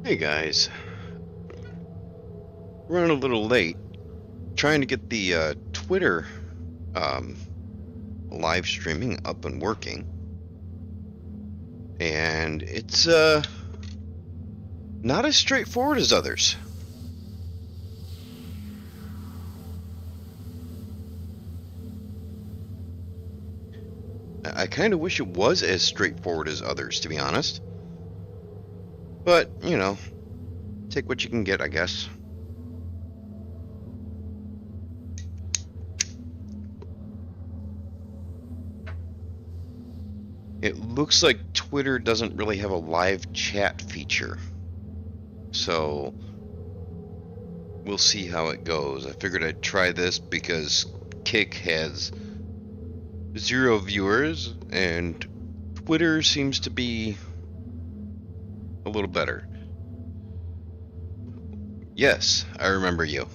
Hey guys, running a little late. Trying to get the Twitter um, live streaming up and working, and it's not as straightforward as others. I kind of wish it was as straightforward as others, to be honest. But take what you can get, I guess. It looks like Twitter doesn't really have a live chat feature, so we'll see how it goes. I figured I'd try this because Kick has 0 viewers, and Twitter seems to be a little better. Yes, I remember you.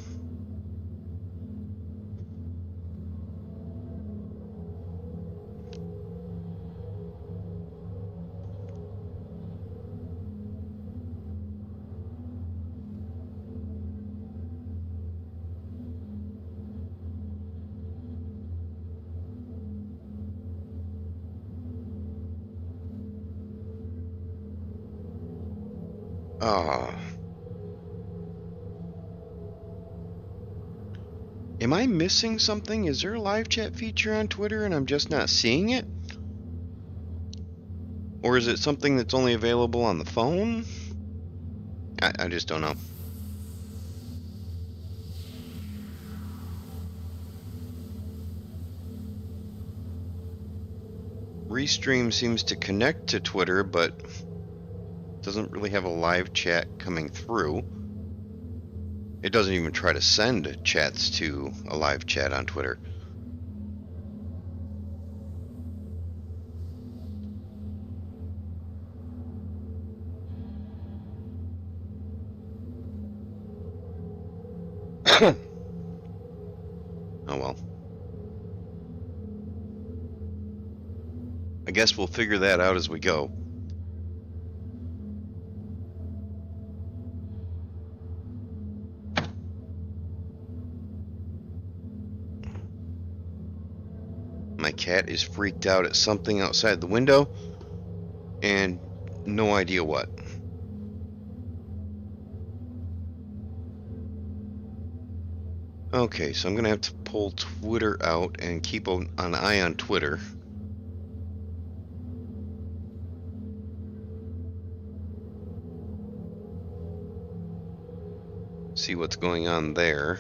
Ah, am I missing something? Is there a live chat feature on Twitter and I'm just not seeing it? Or is it something that's only available on the phone? I just don't know. Restream seems to connect to Twitter, but doesn't really have a live chat coming through. It doesn't even try to send chats to a live chat on Twitter. Oh well. I guess we'll figure that out as we go. My cat is freaked out at something outside the window, and no idea what. Okay, so I'm going to have to pull Twitter out and keep an eye on Twitter. See what's going on there.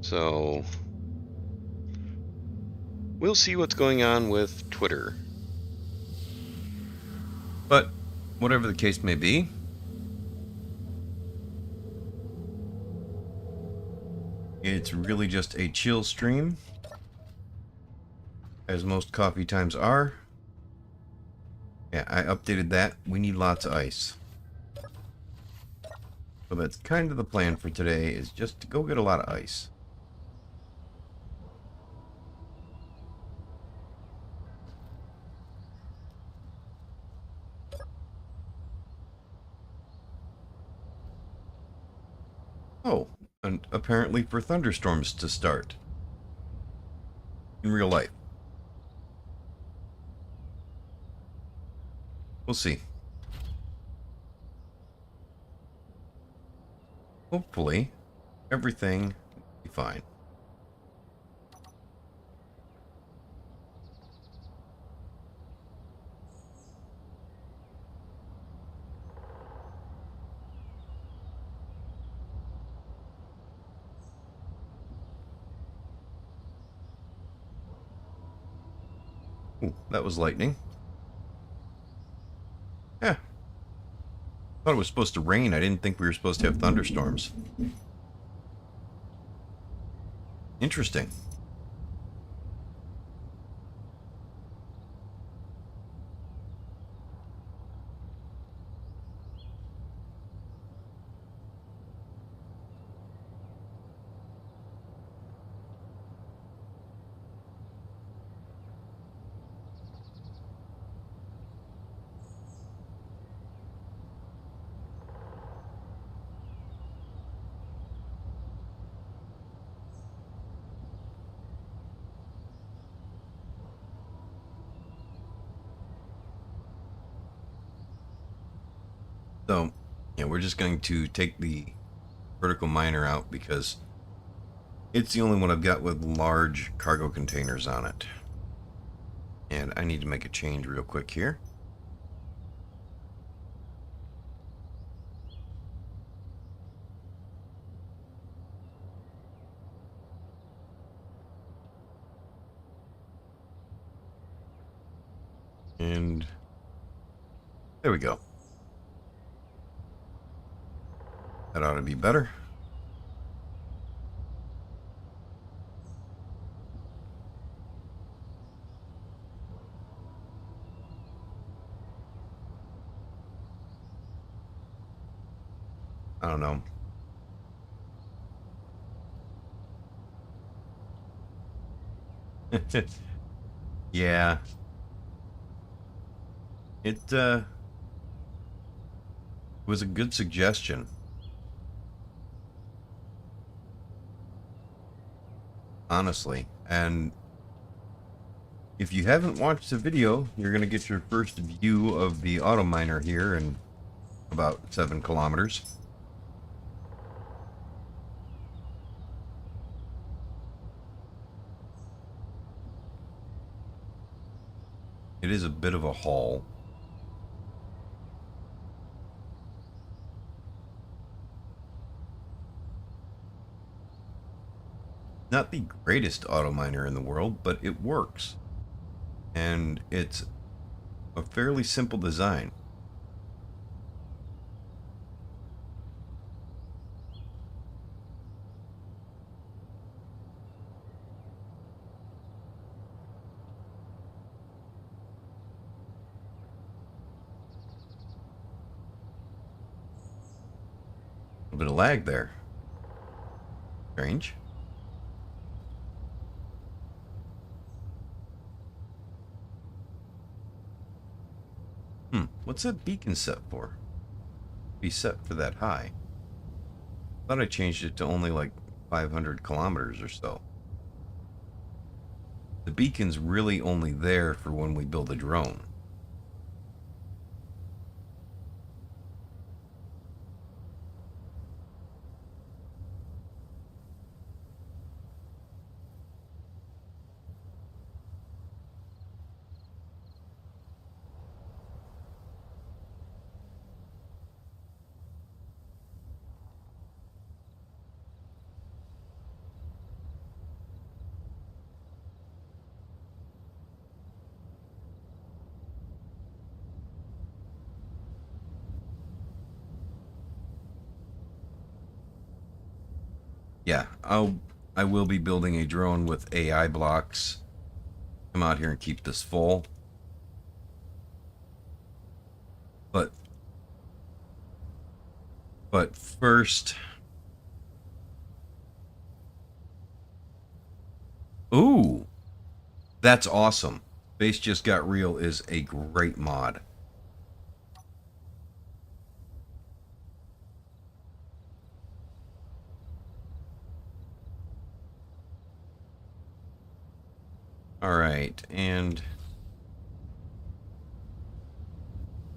So we'll see what's going on with Twitter. But whatever the case may be, it's really just a chill stream, as most coffee times are. Yeah, I updated that. We need lots of ice. So that's kind of the plan for today, is just to go get a lot of ice. Oh, and apparently for thunderstorms to start. In real life. We'll see. Hopefully, everything will be fine. Ooh, that was lightning. Yeah. Thought it was supposed to rain. I didn't think we were supposed to have thunderstorms. Interesting. So, yeah, we're just going to take the vertical miner out because it's the only one I've got with large cargo containers on it. And I need to make a change real quick here. And there we go. That ought to be better. I don't know. Yeah. It was a good suggestion. Honestly. And if you haven't watched the video, you're going to get your first view of the auto miner here in about 7 kilometers. It is a bit of a haul. Not the greatest auto miner in the world, but it works. And it's a fairly simple design. A bit of lag there. Strange. What's that beacon set for? Be set for that high. Thought I changed it to only like 500 kilometers or so. The beacon's really only there for when we build a drone. Yeah, I will be building a drone with AI blocks. Come out here and keep this full. But first, ooh, that's awesome. Base Just Got Real is a great mod. Alright, and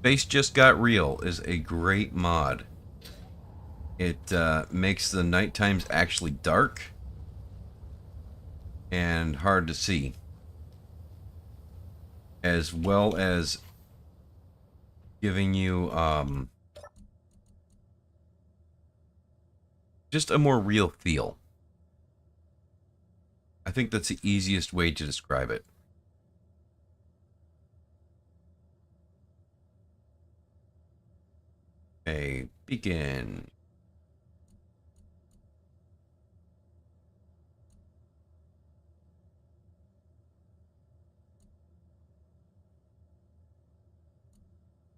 Base Just Got Real is a great mod. It makes the night times actually dark and hard to see, as well as giving you just a more real feel. I think that's the easiest way to describe it. A beacon.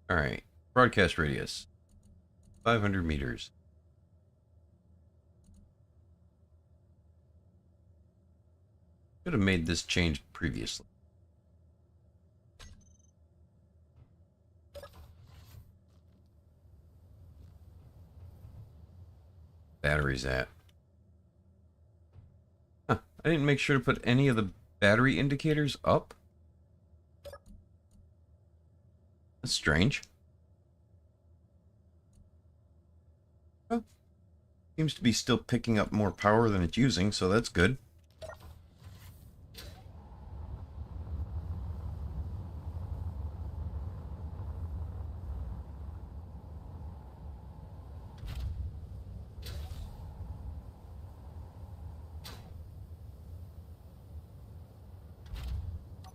All right, broadcast radius, 500 meters. Could have made this change previously. Batteries at. Huh, I didn't make sure to put any of the battery indicators up. That's strange. Seems to be still picking up more power than it's using, so that's good.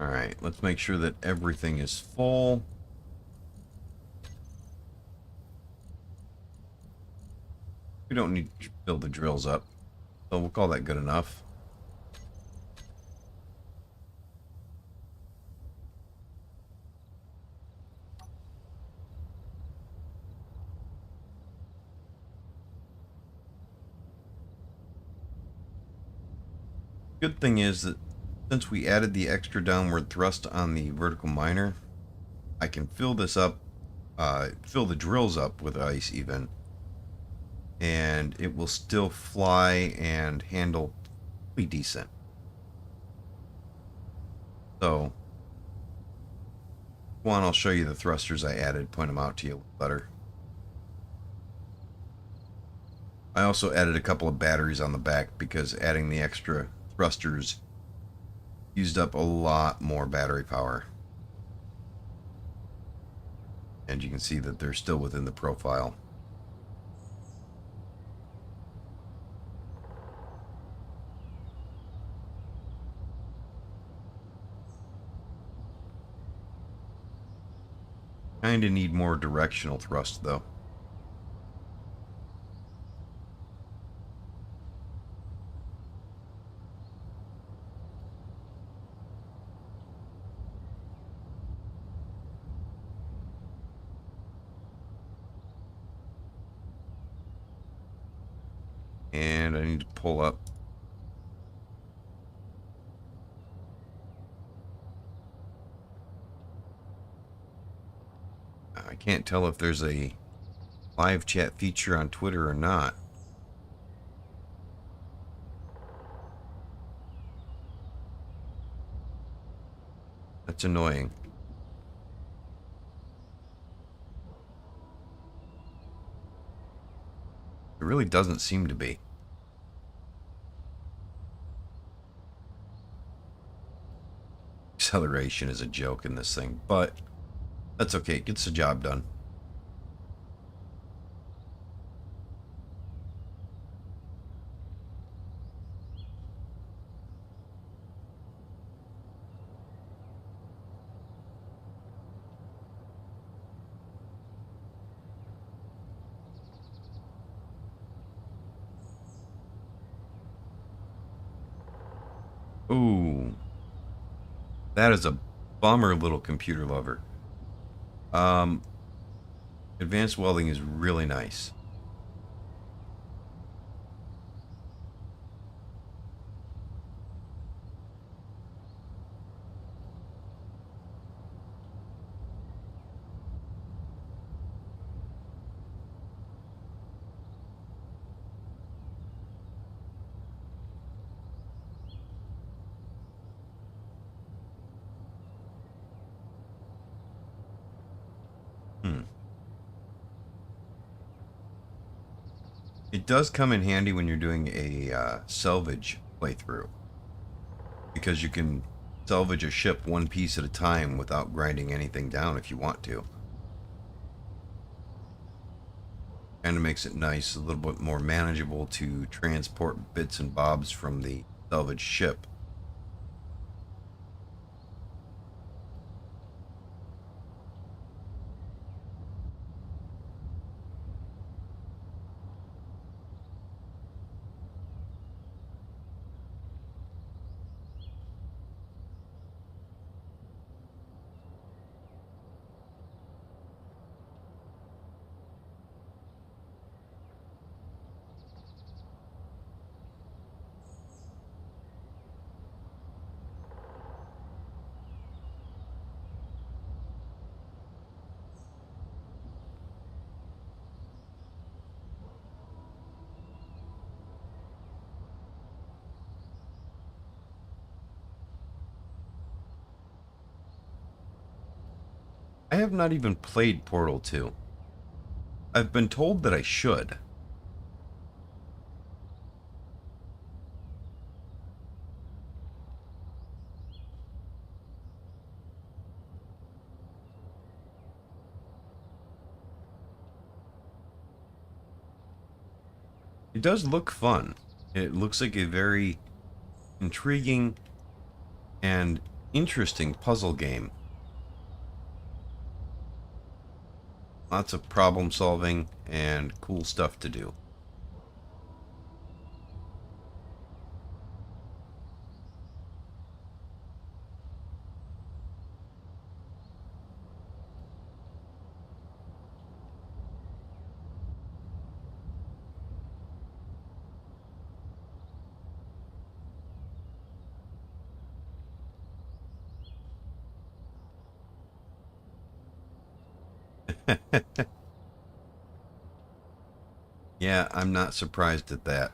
Alright, let's make sure that everything is full. We don't need to build the drills up, so we'll call that good enough. Good thing is that since we added the extra downward thrust on the vertical miner, I can fill this up, fill the drills up with ice even, and it will still fly and handle pretty decent. So, go on, I'll show you the thrusters I added, point them out to you better. I also added a couple of batteries on the back because adding the extra thrusters used up a lot more battery power. And you can see that they're still within the profile. Kinda need more directional thrust though. And I need to pull up. I can't tell if there's a live chat feature on Twitter or not. That's annoying. It really doesn't seem to be. Acceleration is a joke in this thing, but that's okay. It gets the job done. Ooh. That is a bummer, little computer lover. Advanced welding is really nice. It does come in handy when you're doing a salvage playthrough, because you can salvage a ship one piece at a time without grinding anything down if you want to. Kind of makes it nice, a little bit more manageable to transport bits and bobs from the salvage ship. I have not even played Portal 2. I've been told that I should. It does look fun. It looks like a very intriguing and interesting puzzle game. Lots of problem solving and cool stuff to do. Yeah, I'm not surprised at that.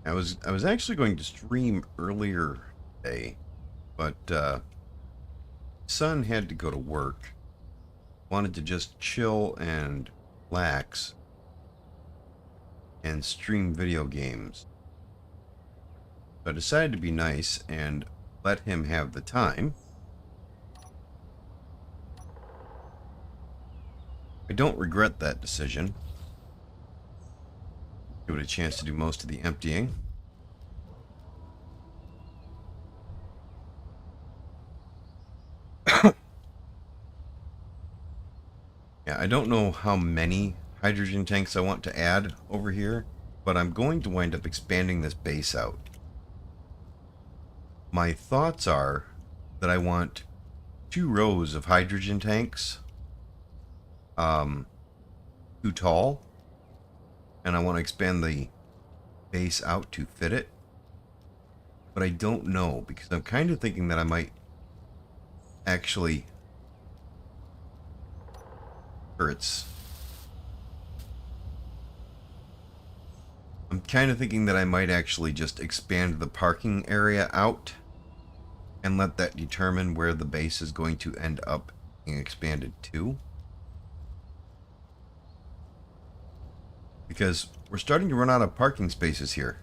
I was actually going to stream earlier today, but son had to go to work. Wanted to just chill and relax and stream video games. So I decided to be nice and let him have the time. I don't regret that decision. Give it a chance to do most of the emptying. Yeah, I don't know how many hydrogen tanks I want to add over here, but I'm going to wind up expanding this base out. My thoughts are that I want 2 rows of hydrogen tanks, too tall, and I want to expand the base out to fit it. But I don't know, because I'm kind of thinking that I might actually I'm kind of thinking that I might actually just expand the parking area out and let that determine where the base is going to end up being expanded to. Because we're starting to run out of parking spaces here.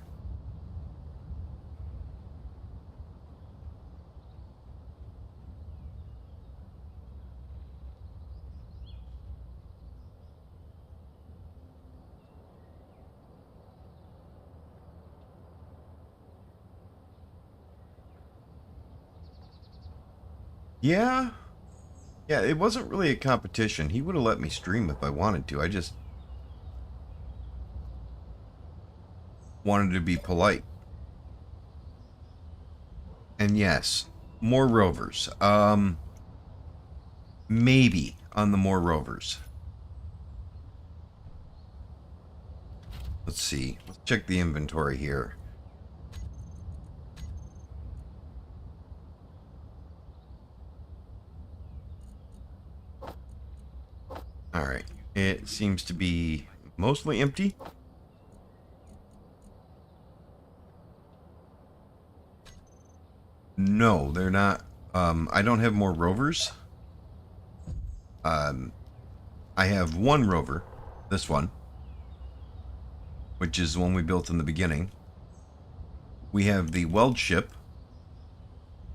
Yeah, it wasn't really a competition. He would have let me stream if I wanted to. I just wanted to be polite. And yes, more rovers. Maybe on the more rovers. Let's see. Let's check the inventory here. Alright. It seems to be mostly empty. No, they're not. I don't have more rovers. I have 1 rover. This one. Which is the one we built in the beginning. We have the weld ship.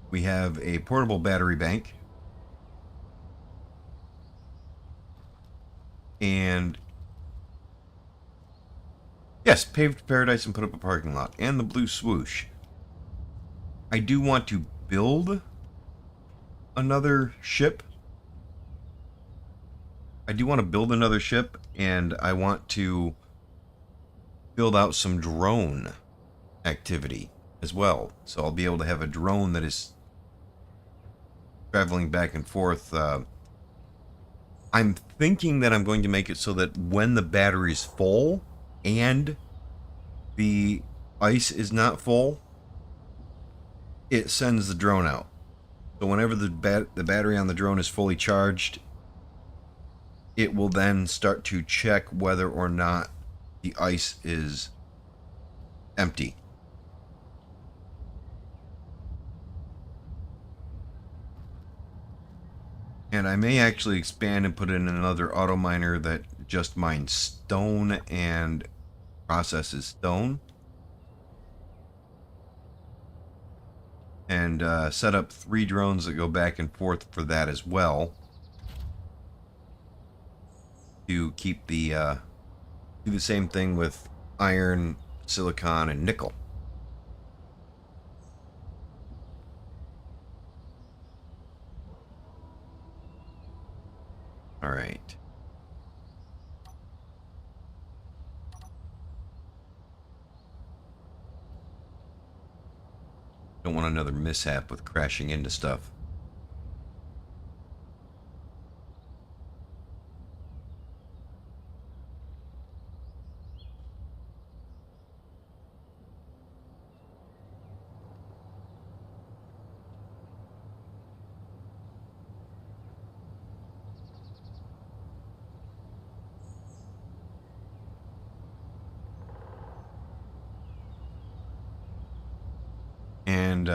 We have a portable battery bank. And yes, paved paradise and put up a parking lot. And the blue swoosh. I do want to build another ship. And I want to build out some drone activity as well. So I'll be able to have a drone that is traveling back and forth. I'm thinking that I'm going to make it so that when the battery's full and the ice is not full, it sends the drone out. So whenever the battery on the drone is fully charged, it will then start to check whether or not the ice is empty. And I may actually expand and put in another auto miner that just mines stone and processes stone. And set up 3 drones that go back and forth for that as well. To keep the, do the same thing with iron, silicon, and nickel. All right. Don't want another mishap with crashing into stuff. And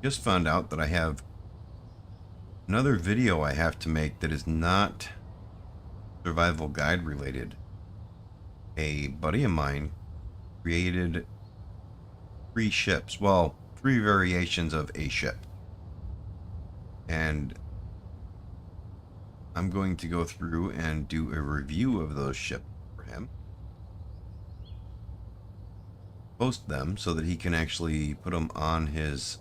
just found out that I have another video I have to make that is not survival guide related. A buddy of mine created 3 ships. Well, 3 variations of a ship. And I'm going to go through and do a review of those ships for him. Post them so that he can actually put them on his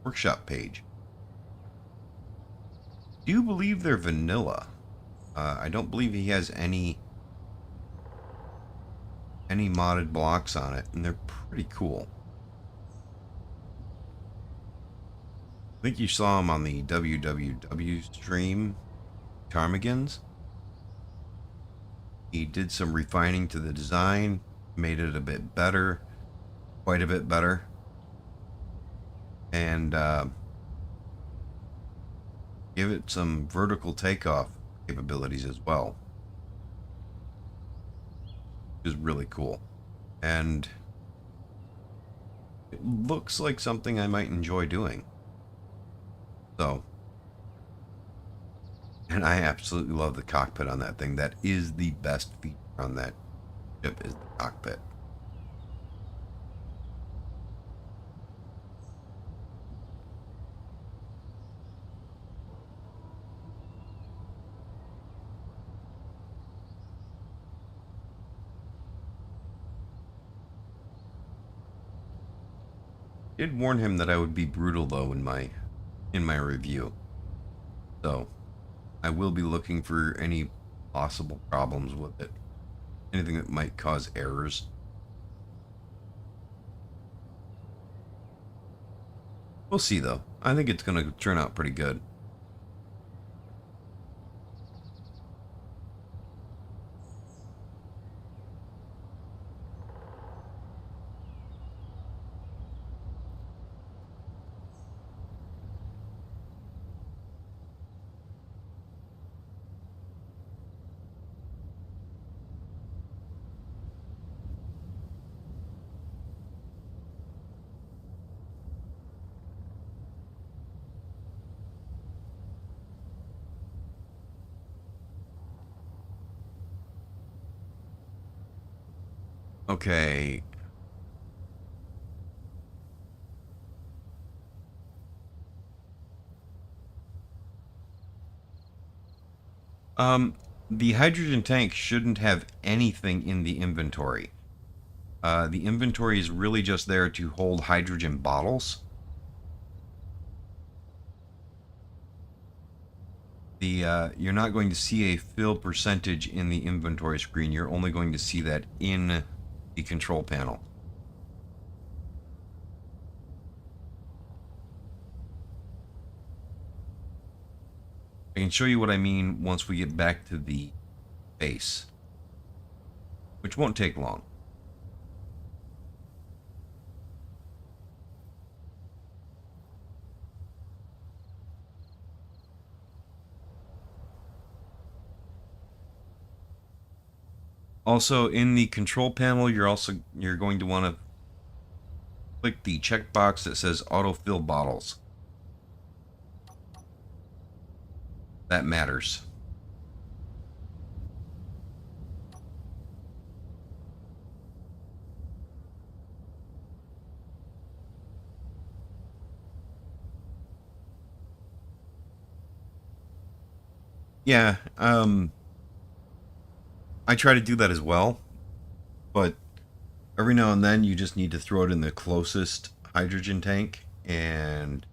workshop page. Do you believe they're vanilla? I don't believe he has any modded blocks on it, and they're pretty cool. I think you saw him on the WWW stream, Ptarmigans. He did some refining to the design, made it a bit better, quite a bit better, and give it some vertical takeoff capabilities as well, which is really cool. And it looks like something I might enjoy doing. So, and I absolutely love the cockpit on that thing. That is the best feature on that ship, is the cockpit. Did warn him that I would be brutal though in my review. So, I will be looking for any possible problems with it. Anything that might cause errors. We'll see though. I think it's going to turn out pretty good. Okay. The hydrogen tank shouldn't have anything in the inventory. The inventory is really just there to hold hydrogen bottles. You're not going to see a fill percentage in the inventory screen. You're only going to see that in the control panel. I can show you what I mean once we get back to the base, which won't take long. Also, in the control panel, you're going to want to click the checkbox that says autofill bottles. That matters. Yeah, I try to do that as well, but every now and then you just need to throw it in the closest hydrogen tank, and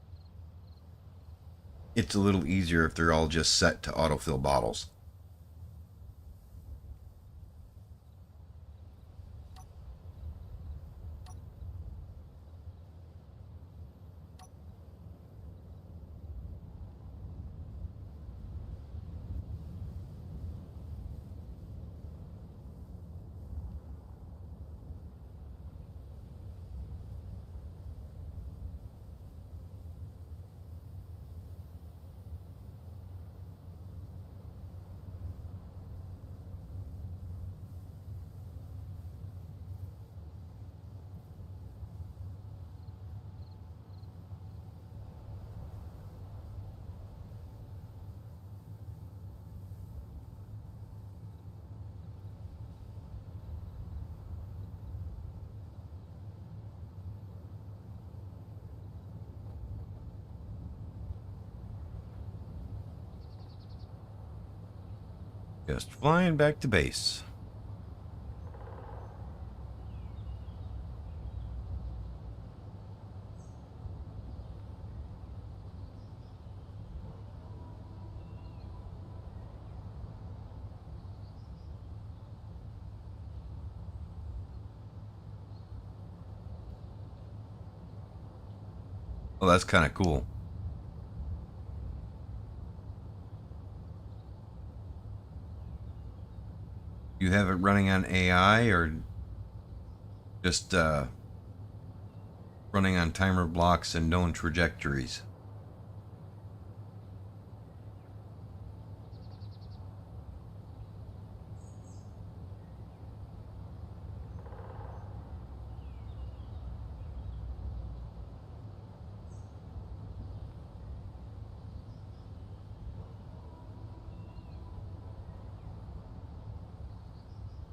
it's a little easier if they're all just set to autofill bottles. Just flying back to base. Well, that's kind of cool. You have it running on AI or just running on timer blocks and known trajectories?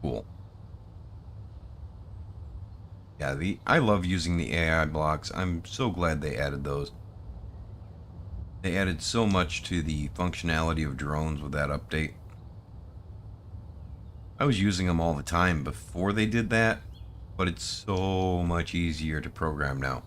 Cool. Yeah, I love using the AI blocks. I'm so glad they added those. They added so much to the functionality of drones with that update. I was using them all the time before they did that, but it's so much easier to program now.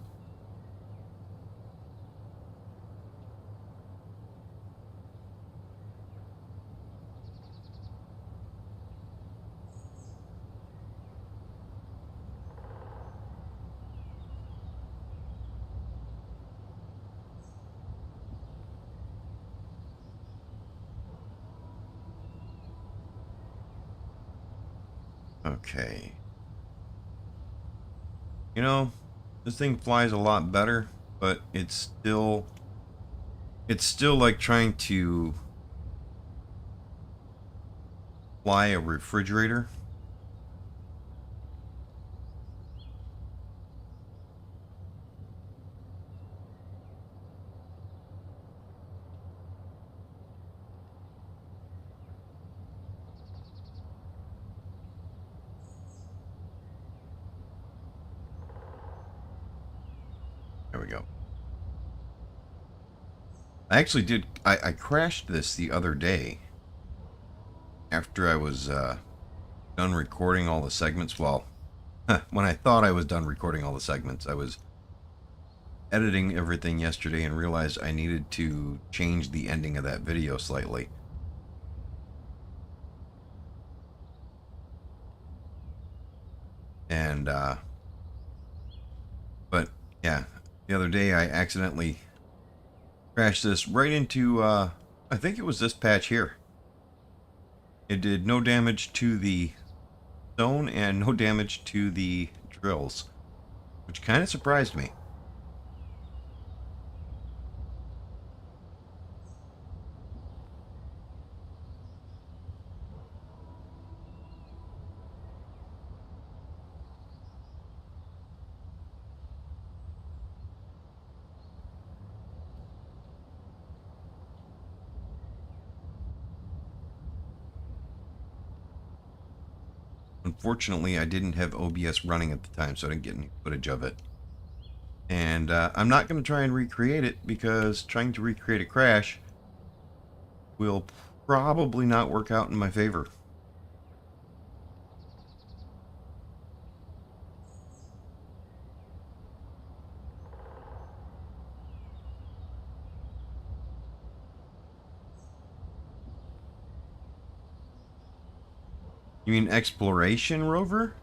Okay. You know, this thing flies a lot better, but it's still like trying to fly a refrigerator. There we go. I crashed this the other day after I was done recording all the segments. Well, when I thought I was done recording all the segments, I was editing everything yesterday and realized I needed to change the ending of that video slightly. And, but yeah, the other day I accidentally crashed this right into, I think it was this patch here. It did no damage to the zone and no damage to the drills, which kind of surprised me. Unfortunately, I didn't have OBS running at the time, so I didn't get any footage of it. And I'm not going to try and recreate it because trying to recreate a crash will probably not work out in my favor. You mean exploration rover?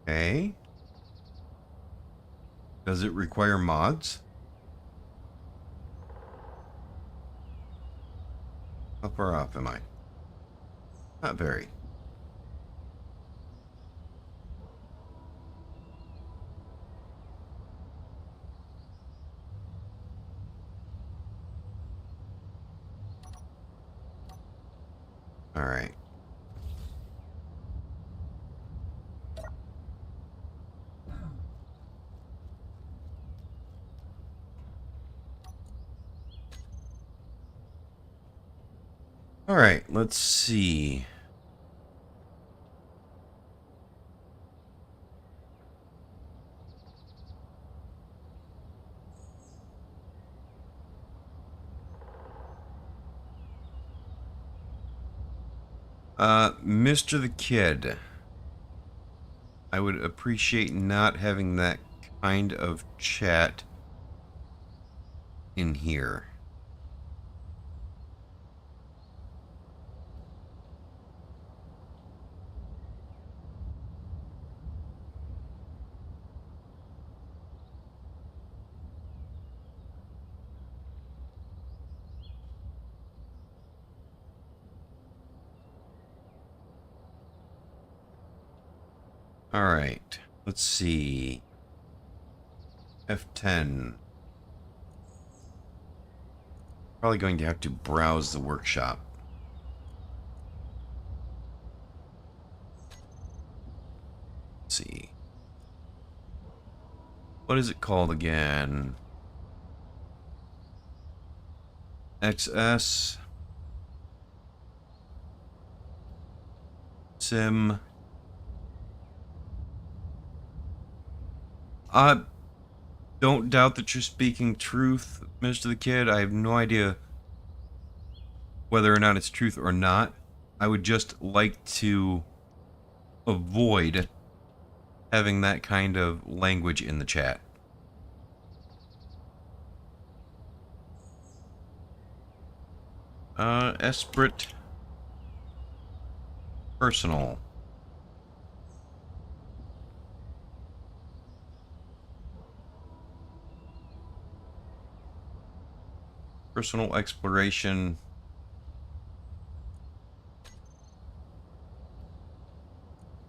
Okay. Does it require mods? How far off am I? Not very. All right. All right, let's see. Mr. the Kid, I would appreciate not having that kind of chat in here. All right, let's see. F10. Probably going to have to browse the workshop. Let's see. What is it called again? XS. Sim. Don't doubt that you're speaking truth, Mr. the Kid. I have no idea whether or not it's truth or not. I would just like to avoid having that kind of language in the chat. Esprit personal. Personal exploration.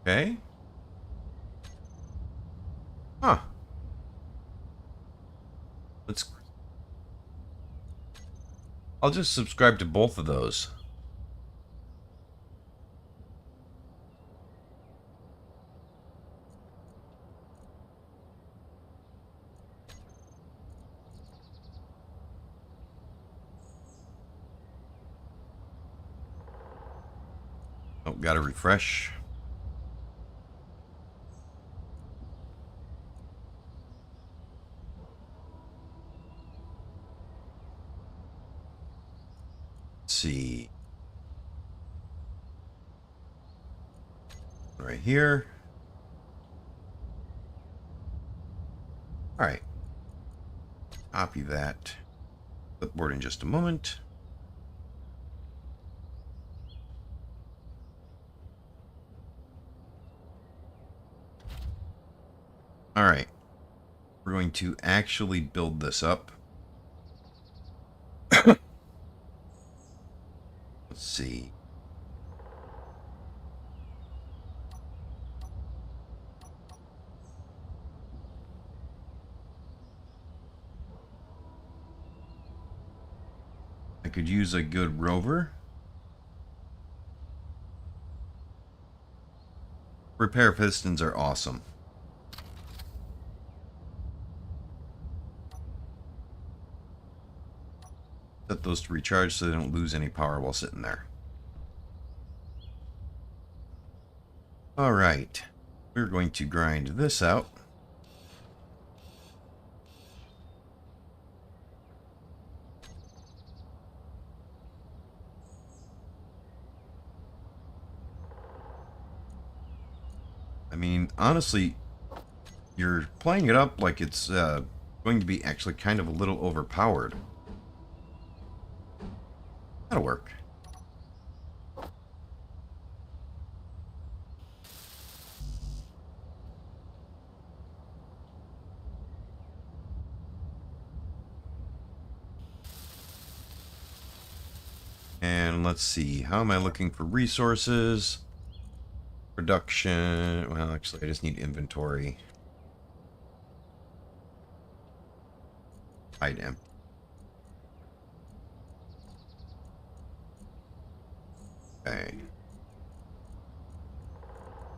Okay. Huh. I'll just subscribe to both of those. Oh, gotta refresh. Let's see. Right here. All right. Copy that. Clipboard in just a moment. All right. We're going to actually build this up. Let's see. I could use a good rover. Repair pistons are awesome. Set those to recharge so they don't lose any power while sitting there. Alright, we're going to grind this out. I mean, honestly, you're playing it up like it's going to be actually kind of a little overpowered. That'll work. And let's see, how am I looking for resources? Production, well, actually, I just need inventory. Item. Okay.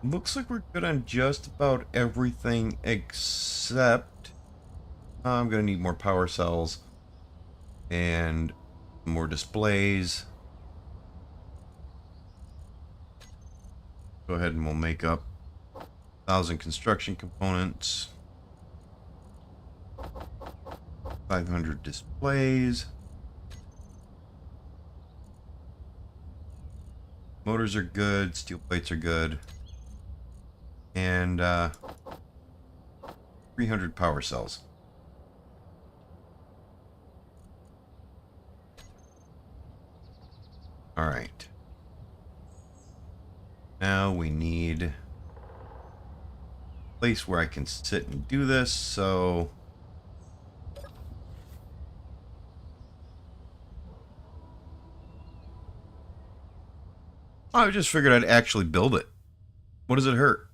Looks like we're good on just about everything except I'm gonna need more power cells and more displays. Go ahead and we'll make up 1,000 construction components, 500 displays. Motors are good, steel plates are good, and 300 power cells. All right. Now we need a place where I can sit and do this, so I just figured I'd actually build it. What does it hurt?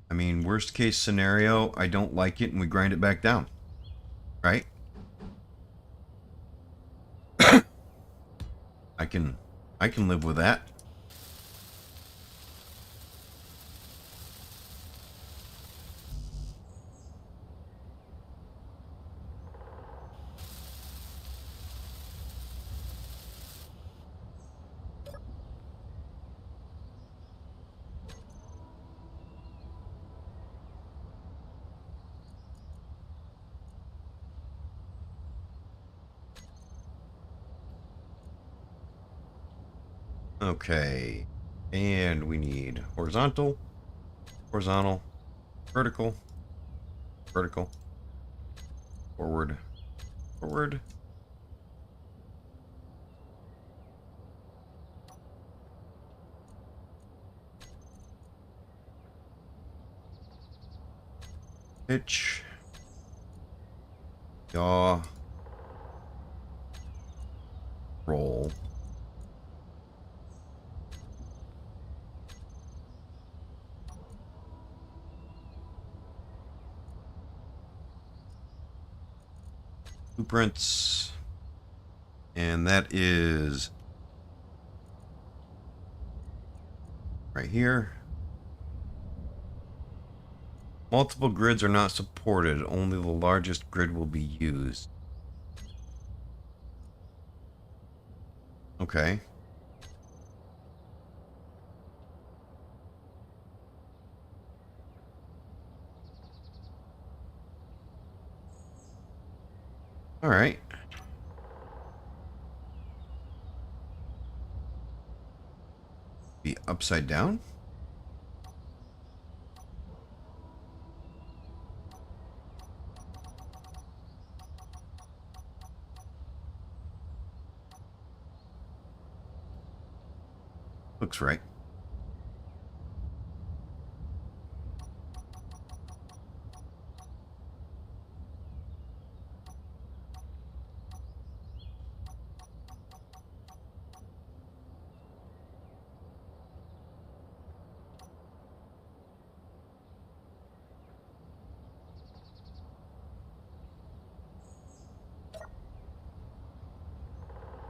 I mean, worst case scenario, I don't like it and we grind it back down. Right? I can live with that. Okay. And we need horizontal, horizontal, vertical, vertical, forward, forward. Pitch. Yaw. Roll. Blueprints. And that is right here. Multiple grids are not supported. Only the largest grid will be used. Okay. All right. Be upside down. Looks right.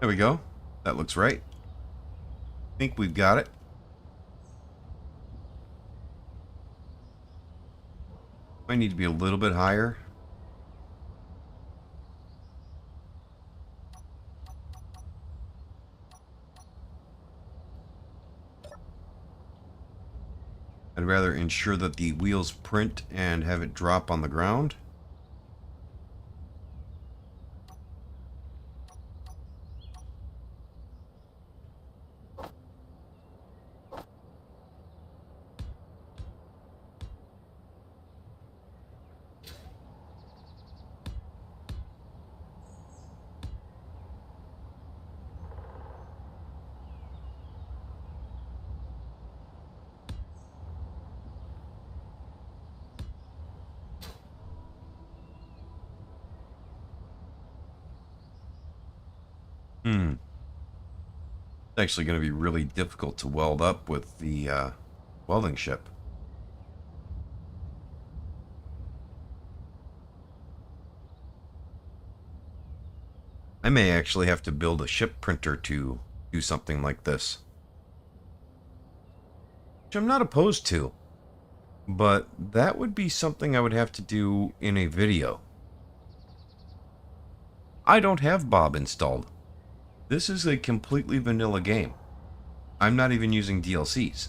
There we go. That looks right. I think we've got it. Might need to be a little bit higher. I'd rather ensure that the wheels print and have it drop on the ground. It's actually going to be really difficult to weld up with the welding ship. I may actually have to build a ship printer to do something like this. Which I'm not opposed to. But that would be something I would have to do in a video. I don't have Bob installed. This is a completely vanilla game. I'm not even using DLCs.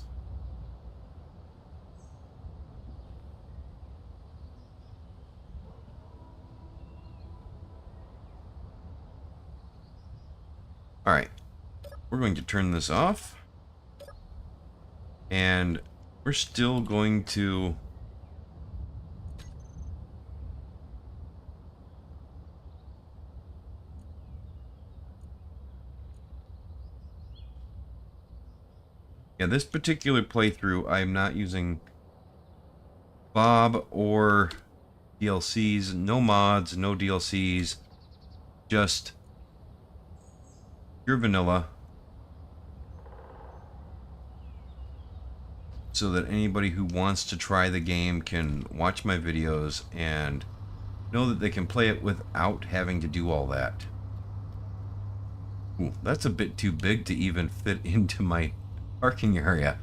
Alright. We're going to turn this off. And we're still going to... Yeah, this particular playthrough, I'm not using Bob or DLCs, no mods, no DLCs, just pure vanilla, so that anybody who wants to try the game can watch my videos and know that they can play it without having to do all that. Ooh, that's a bit too big to even fit into my parking area.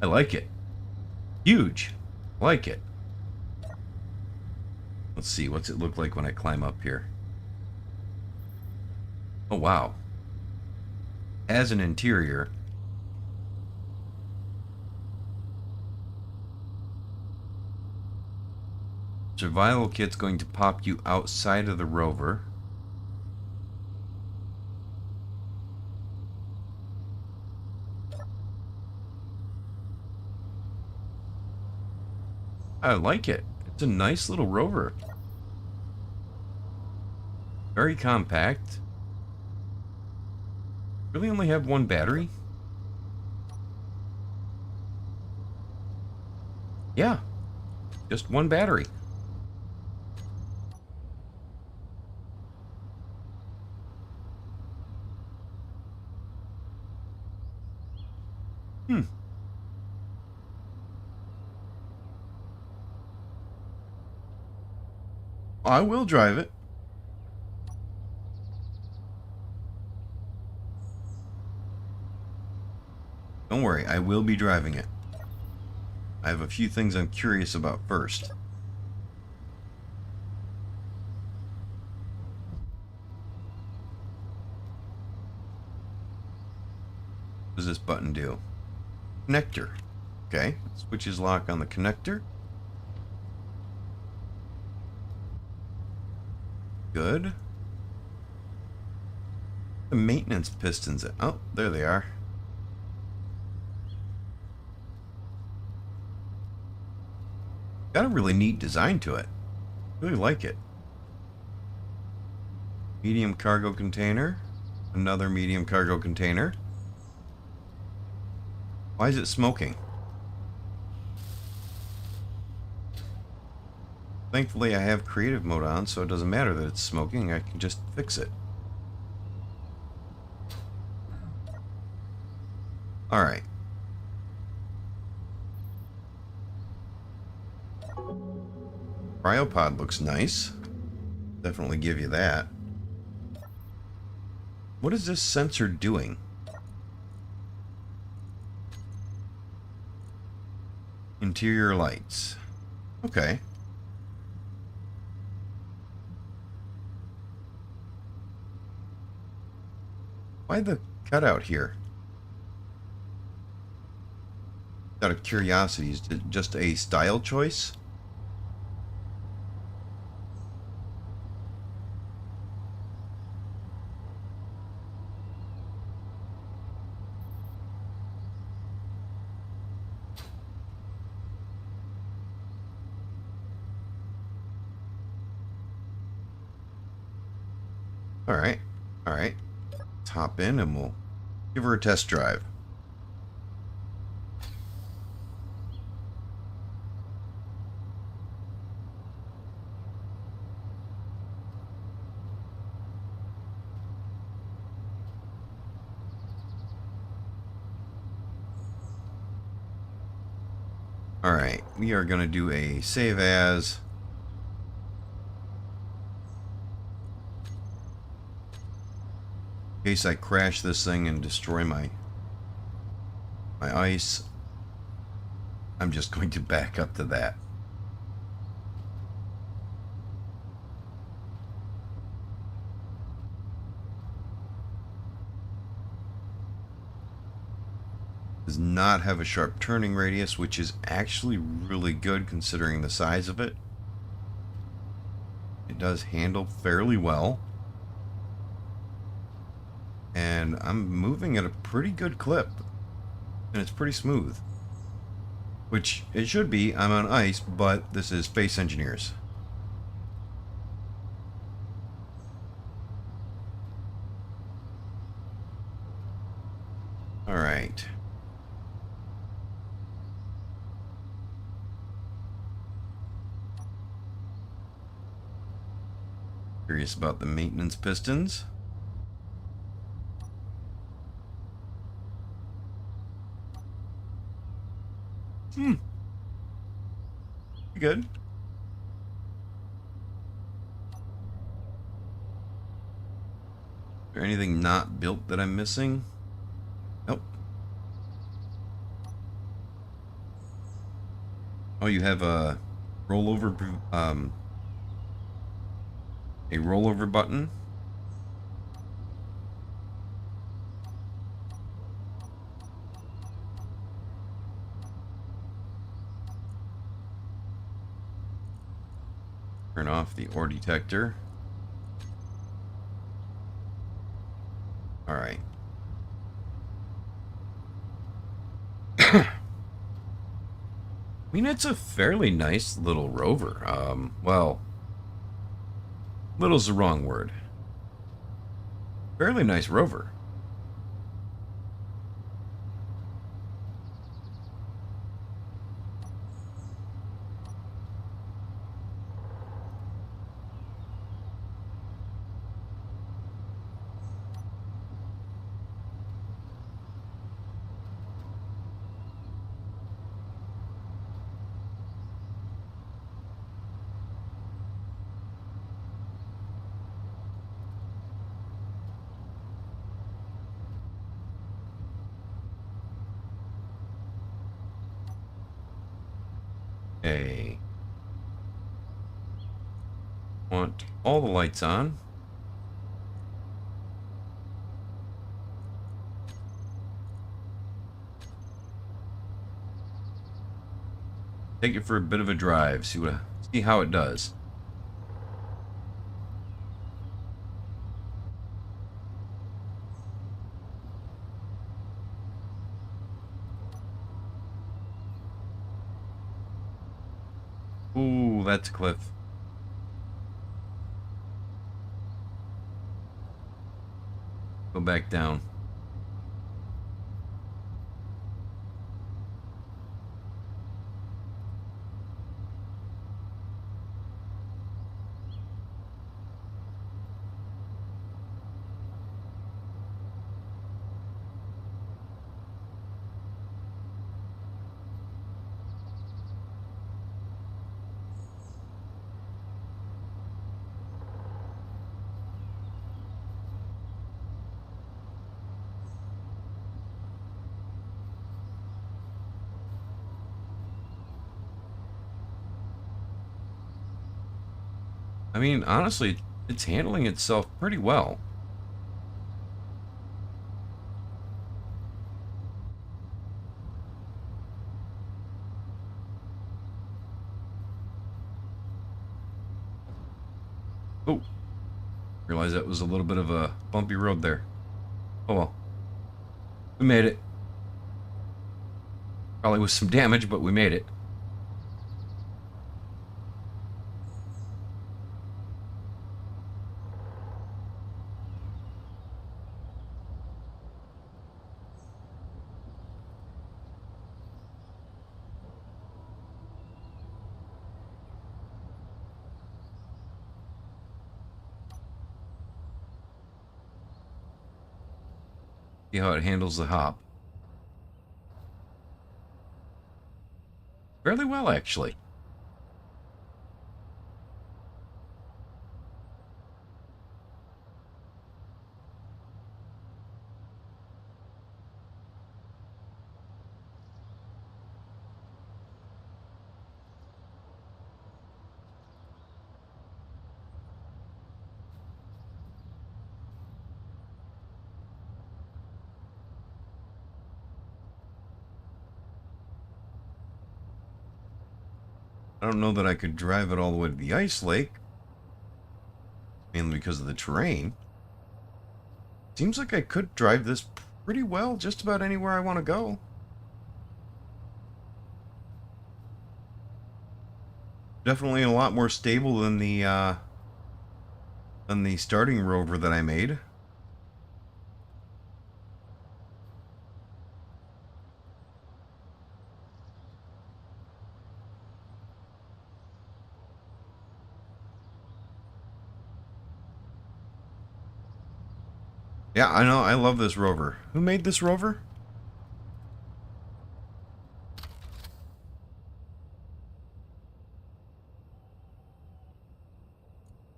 I like it. Huge. I like it. Let's see, what's it look like when I climb up here? Oh, wow. As an interior, survival kit's going to pop you outside of the rover. I like it. It's a nice little rover. Very compact. Really only have one battery? Yeah. Just one battery. I will drive it. Don't worry, I will be driving it. I have a few things I'm curious about first. What does this button do? Connector. Okay, switches lock on the connector. Good. The maintenance pistons. Oh, there they are. Got a really neat design to it. Really like it. Medium cargo container. Another medium cargo container. Why is it smoking? Thankfully I have creative mode on, so it doesn't matter that it's smoking. I can just fix it. Alright. Cryopod looks nice. Definitely give you that. What is this sensor doing? Interior lights. Okay. Why the cutout here? Out of curiosity, is it just a style choice? Alright, alright. Let's hop in and we'll give her a test drive. Alright, we are going to do a save as. In case I crash this thing and destroy my ice, I'm just going to back up to that. Does not have a sharp turning radius, which is actually really good considering the size of it. It does handle fairly well. And I'm moving at a pretty good clip. And it's pretty smooth. Which it should be. I'm on ice, but this is Space Engineers. Alright. Curious about the maintenance pistons. Good. Is there anything not built that I'm missing? Nope. Oh, you have a rollover button. Turn off the ore detector. All right. I mean, it's a fairly nice little rover. Well, little's the wrong word. Fairly nice rover. Okay. Want all the lights on. Take it for a bit of a drive. See how it does. Ooh, that's a cliff. Go back down. I mean, honestly, it's handling itself pretty well. Oh, realize that was a little bit of a bumpy road there. Oh well, we made it. Probably with some damage, but we made it. See how it handles the hop. Fairly well, actually. I don't know that I could drive it all the way to the ice lake, mainly because of the terrain. Seems like I could drive this pretty well just about anywhere I want to go. Definitely a lot more stable than the starting rover that I made. Yeah, I know. I love this rover. Who made this rover?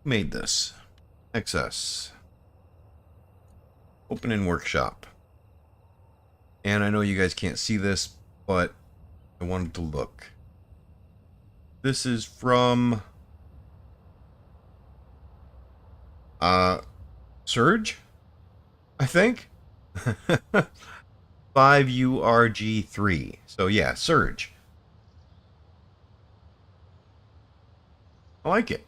Who made this? XS. Open in workshop. And I know you guys can't see this, but I wanted to look. This is from Surge, I think. 5URG3. So yeah, Surge. I like it.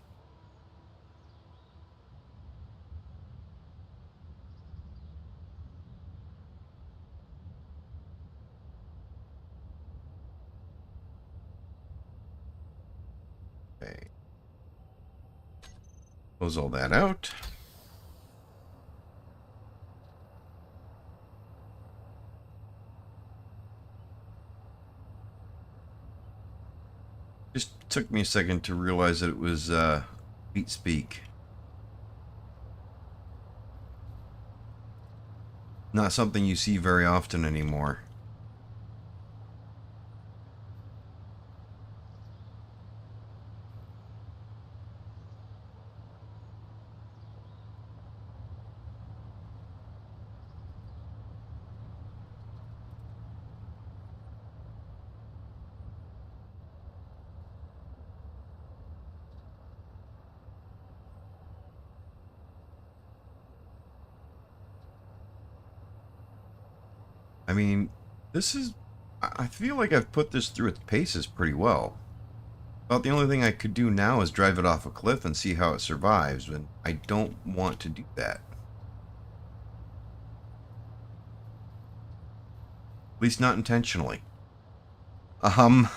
Okay. Close all that out. Just took me a second to realize that it was Beat Speak. Not something you see very often anymore. I mean, this is... I feel like I've put this through its paces pretty well. About the only thing I could do now is drive it off a cliff and see how it survives, and I don't want to do that. At least not intentionally. Alright,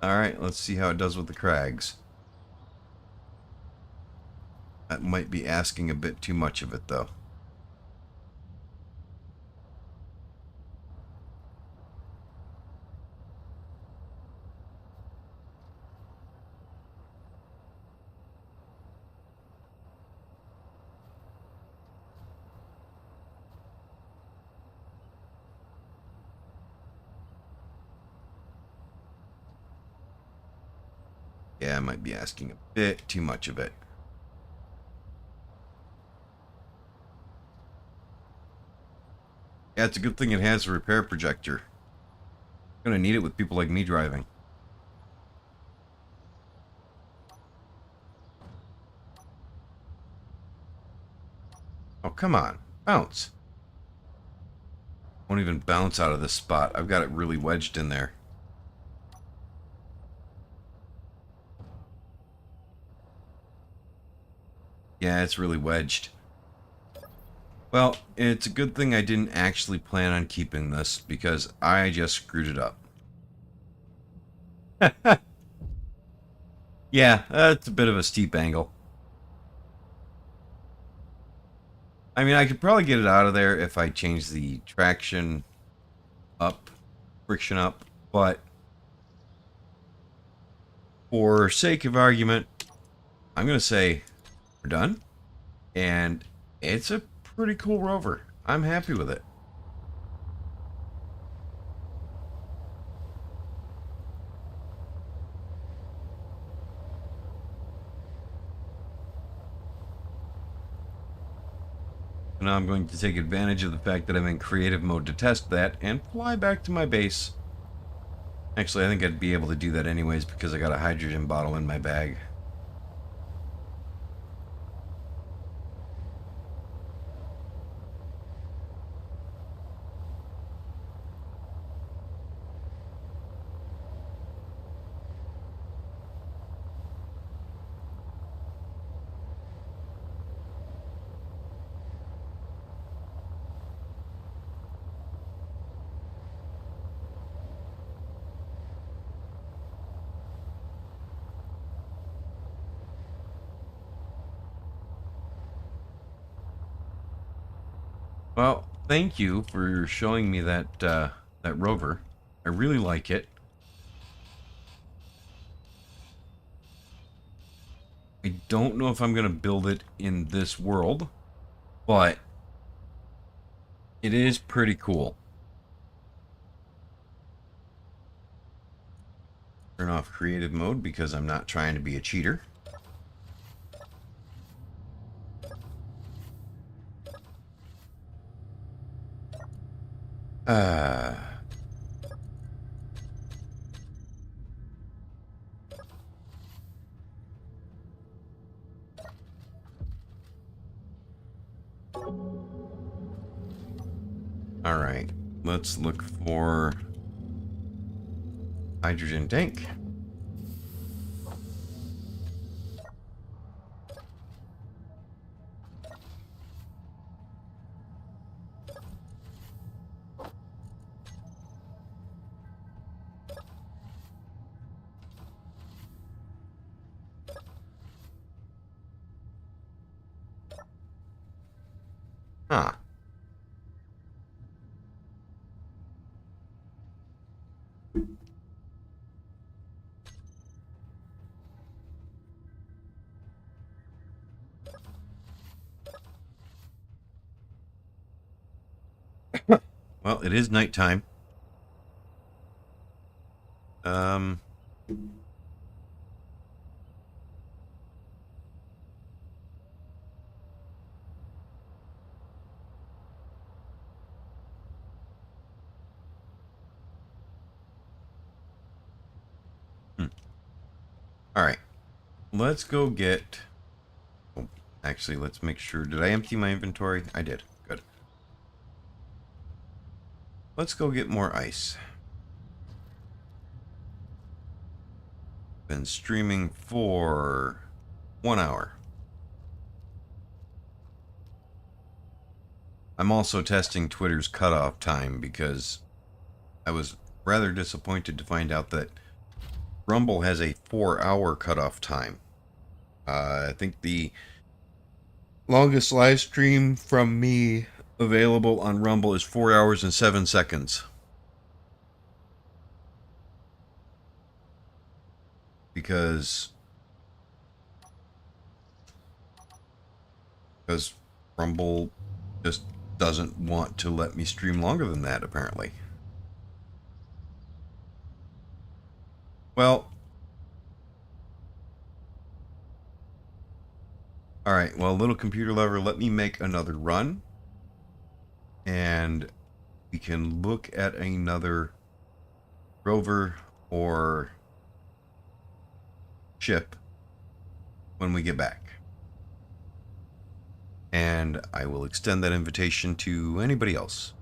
let's see how it does with the crags. That might be asking a bit too much of it, though. Yeah, I might be asking a bit too much of it. Yeah, it's a good thing it has a repair projector. I'm gonna need it with people like me driving. come on. Bounce. Won't even bounce out of this spot. I've got it really wedged in there. Yeah, it's really wedged. Well, it's a good thing I didn't actually plan on keeping this, because I just screwed it up. Yeah, that's a bit of a steep angle. I mean, I could probably get it out of there if I change the traction up, friction up, but for sake of argument, I'm going to say we're done, and it's a pretty cool rover. I'm happy with it. Now I'm going to take advantage of the fact that I'm in creative mode to test that and fly back to my base. Actually, I think I'd be able to do that anyways because I got a hydrogen bottle in my bag. Well, thank you for showing me that that rover. I really like it. I don't know if I'm going to build it in this world, but it is pretty cool. Turn off creative mode because I'm not trying to be a cheater. All right, let's look for hydrogen tank. Huh. Well, it is nighttime. All right, let's go get... Oh, actually, let's make sure. Did I empty my inventory? I did. Good. Let's go get more ice. Been streaming for 1 hour. I'm also testing Twitter's cutoff time because I was rather disappointed to find out that Rumble has a 4-hour cutoff time. I think the longest live stream from me available on Rumble is 4 hours and 7 seconds. Because Rumble just doesn't want to let me stream longer than that, apparently. Well, alright, well, little computer lover, let me make another run. And we can look at another rover or ship when we get back. and I will extend that invitation to anybody else.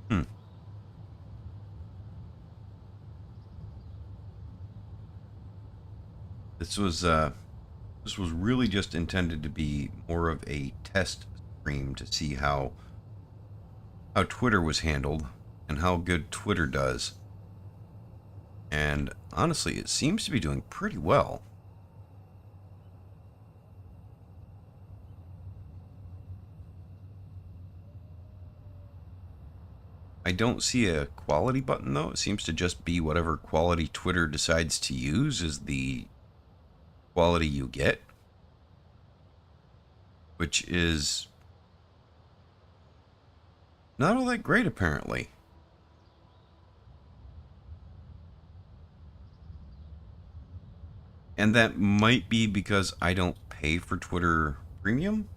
Hmm. This was really just intended to be more of a test stream to see how Twitter was handled and how good Twitter does. And honestly, it seems to be doing pretty well. I don't see a quality button though. It seems to just be whatever quality Twitter decides to use is the quality you get, which is not all that great apparently. And that might be because I don't pay for Twitter Premium.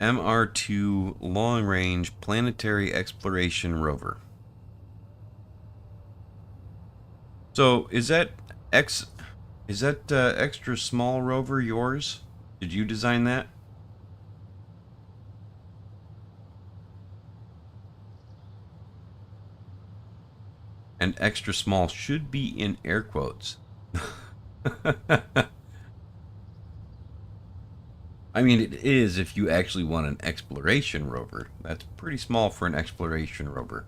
MR2 Long Range Planetary Exploration Rover. So is that extra small rover yours? Did you design that? And extra small should be in air quotes. I mean, it is if you actually want an exploration rover. That's pretty small for an exploration rover.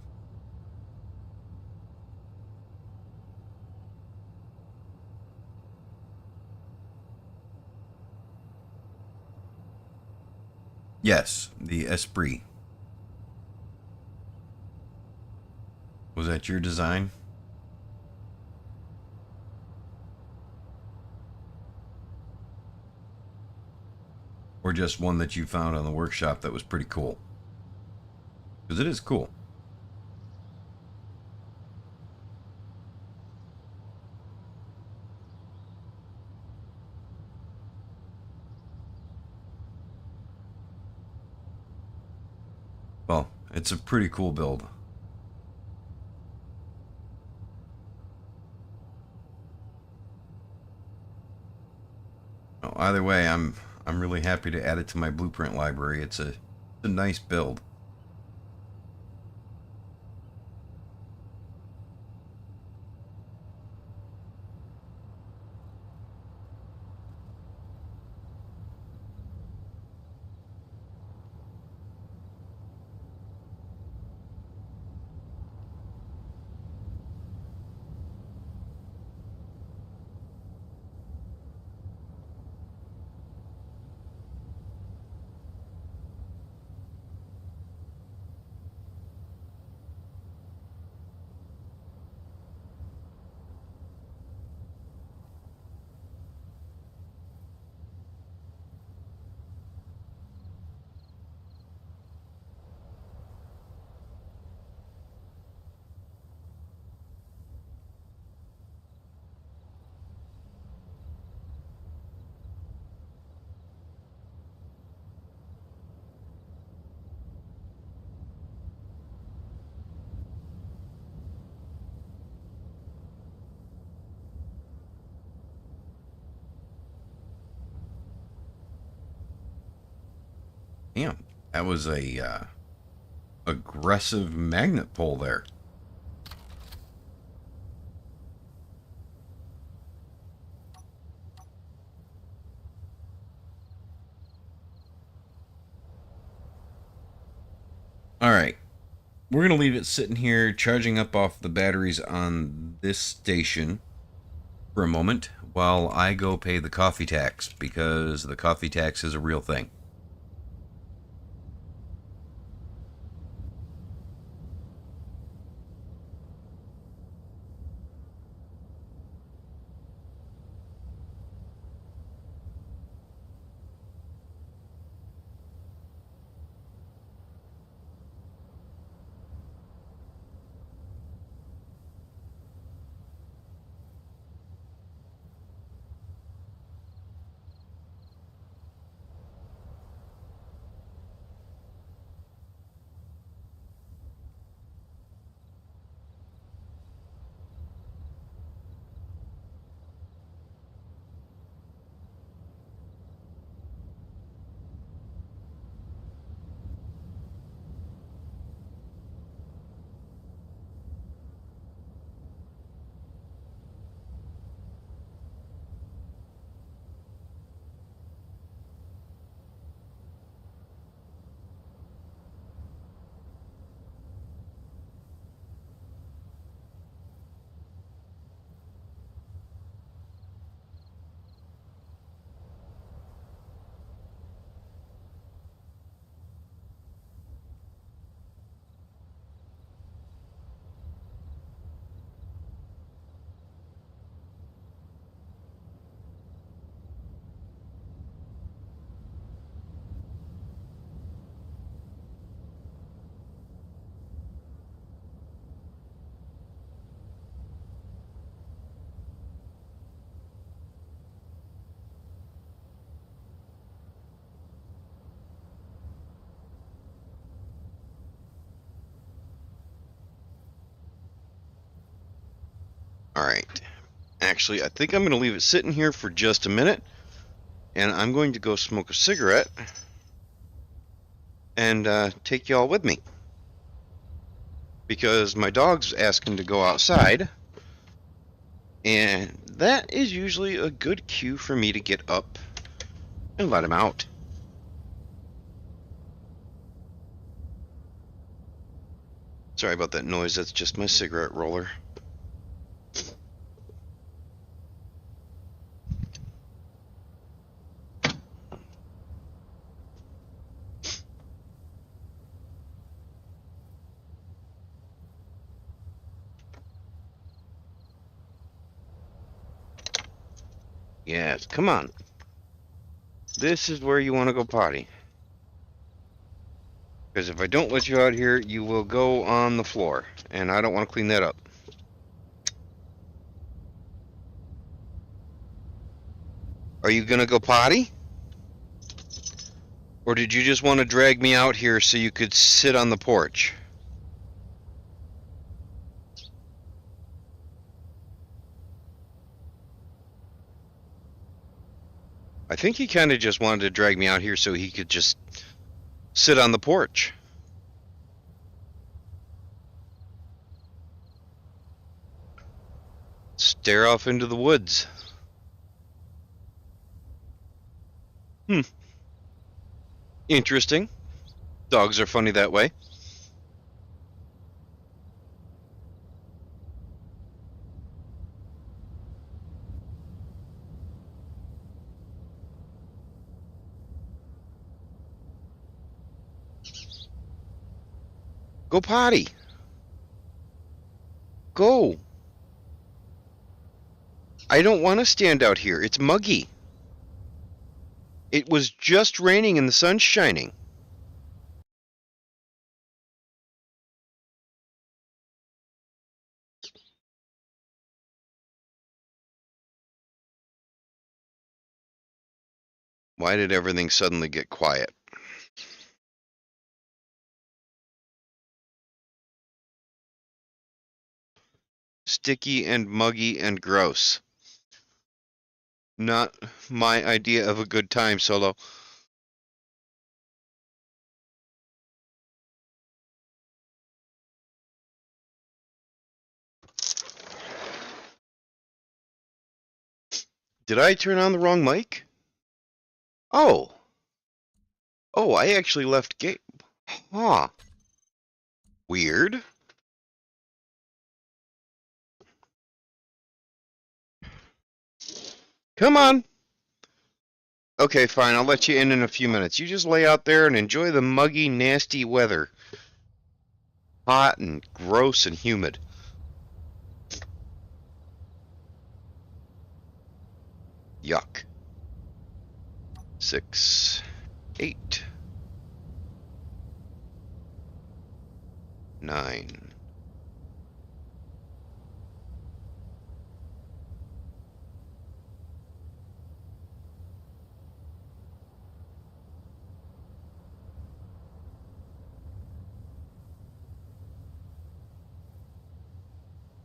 Yes, the Esprit. Was that your design? Or just one that you found on the workshop that was pretty cool? Because it is cool. Well, it's a pretty cool build. Either way, I'm really happy to add it to my blueprint library. It's a nice build. Damn, that was a aggressive magnet pull there. All right, we're gonna leave it sitting here charging up off the batteries on this station for a moment while I go pay the coffee tax, because the coffee tax is a real thing. Alright. Actually, I think I'm going to leave it sitting here for just a minute. And I'm going to go smoke a cigarette. And take y'all with me. Because my dog's asking to go outside. And that is usually a good cue for me to get up and let him out. Sorry about that noise, that's just my cigarette roller. Yes, come on. This is where you want to go potty. Because if I don't let you out here, you will go on the floor. And I don't want to clean that up. Are you going to go potty? Or did you just want to drag me out here so you could sit on the porch? I think he kind of just wanted to drag me out here so he could just sit on the porch. Stare off into the woods. Interesting. Dogs are funny that way. Go potty. Go. I don't want to stand out here. It's muggy. It was just raining and the sun's shining. Why did everything suddenly get quiet? Sticky and muggy and gross. Not my idea of a good time, Solo. Did I turn on the wrong mic? Oh. Oh, I actually left Gabe. Huh. Weird. Come on. Okay, fine. I'll let you in a few minutes. You just lay out there and enjoy the muggy, nasty weather. Hot and gross and humid. Yuck. 6, 8, 9.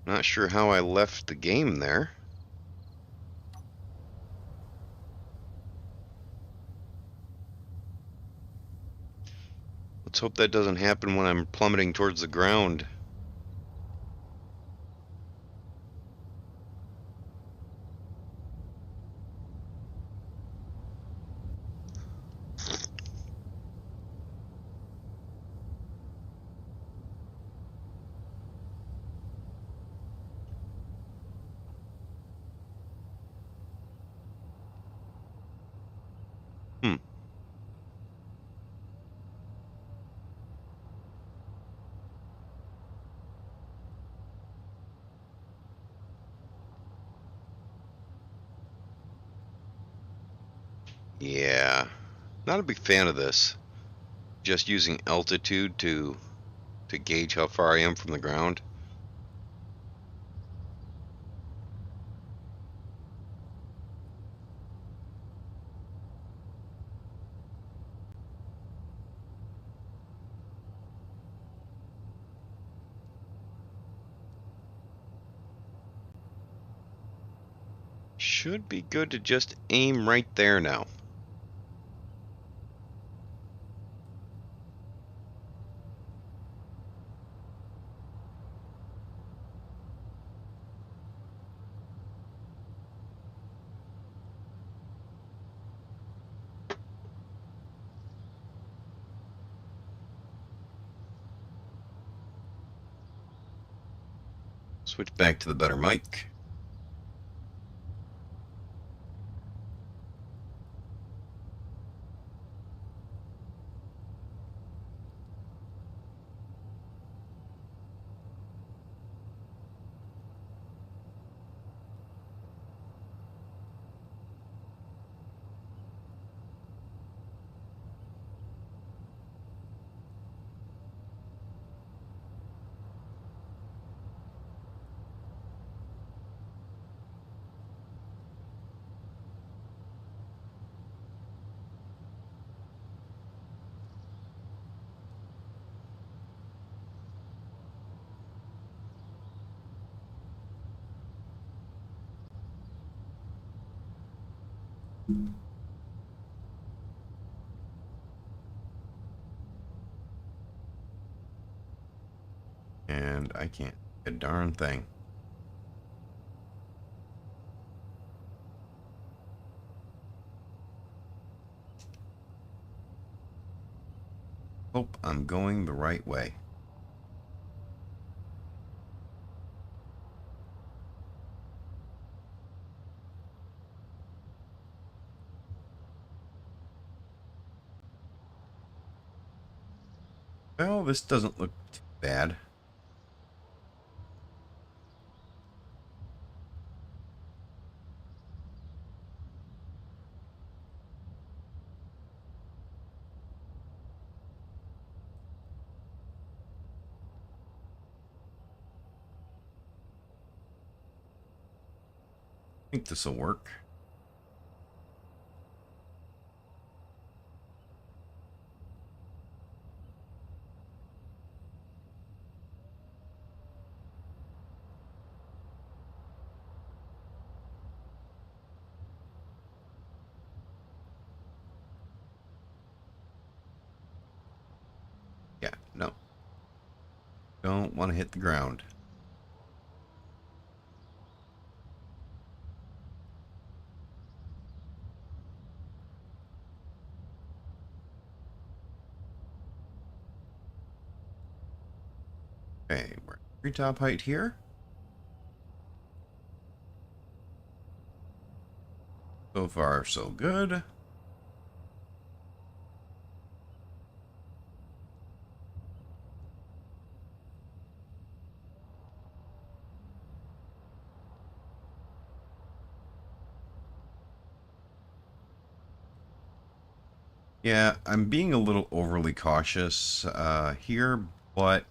Not sure how I left the game there. Let's hope that doesn't happen when I'm plummeting towards the ground. Hmm. Yeah. Not a big fan of this. Just using altitude to gauge how far I am from the ground. should be good to just aim right there now. Switch back to the better mic. And I can't a darn thing. Hope I'm going the right way. Well, this doesn't look too bad. I think this will work. Yeah, no. Don't want to hit the ground. Okay, we're at treetop height here. So far, so good. Yeah, I'm being a little overly cautious here, but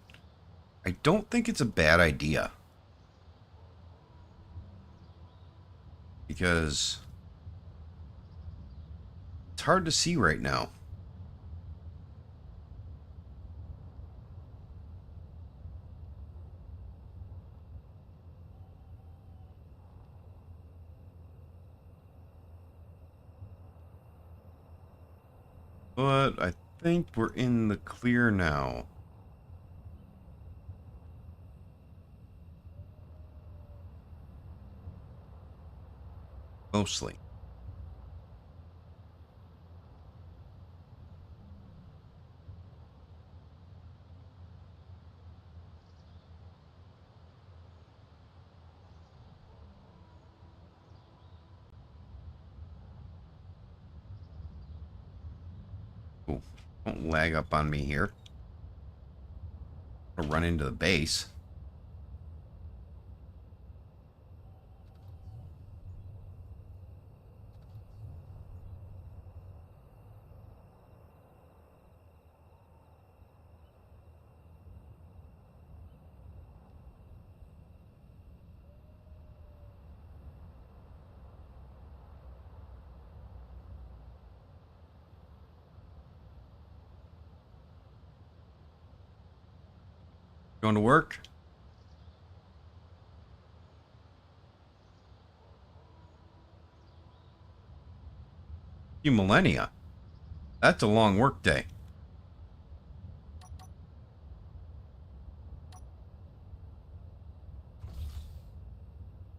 I don't think it's a bad idea. Because it's hard to see right now. But I think we're in the clear now. Mostly. Ooh, don't lag up on me here. I'll run into the base. Going to work? few millennia. That's a long work day.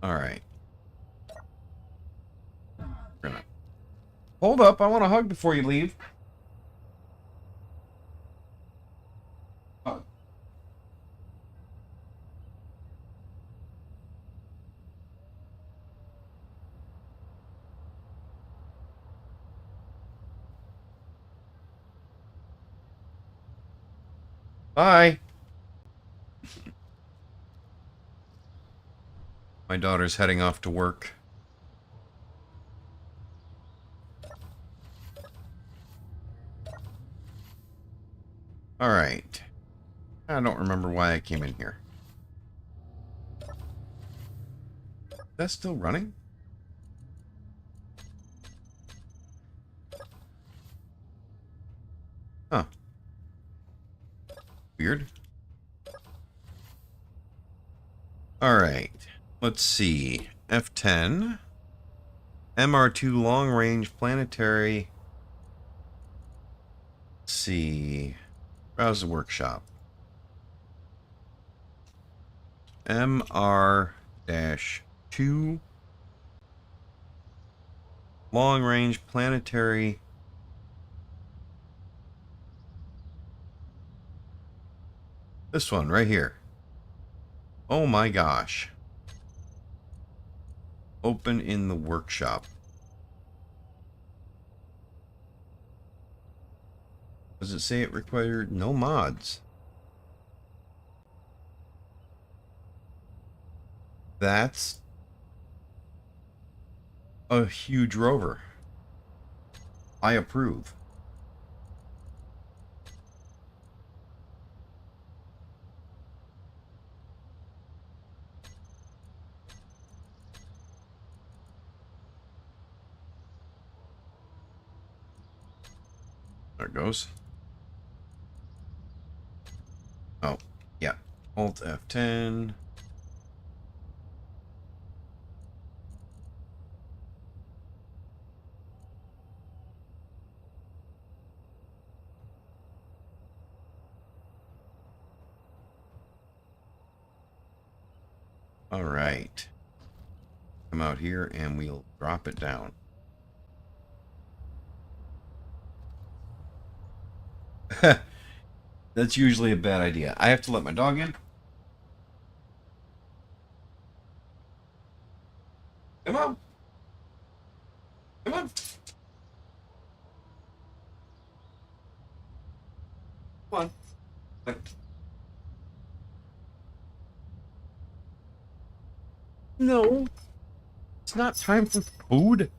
All right. Hold up, I want a hug before you leave. Oh. Bye. My daughter's heading off to work. All right. I don't remember why I came in here. That's still running? Huh. Weird. All right. Let's see. F10. MR2 long range planetary. Let's see. Browse the workshop. MR-2 long range planetary. This one right here. Oh my gosh. Open in the workshop. Does it say it required no mods? That's a huge rover. I approve. There it goes. Oh, yeah. Alt F10. All right. Come out here and we'll drop it down. That's usually a bad idea. I have to let my dog in. Come on. Come on. Come on. No. It's not time for food.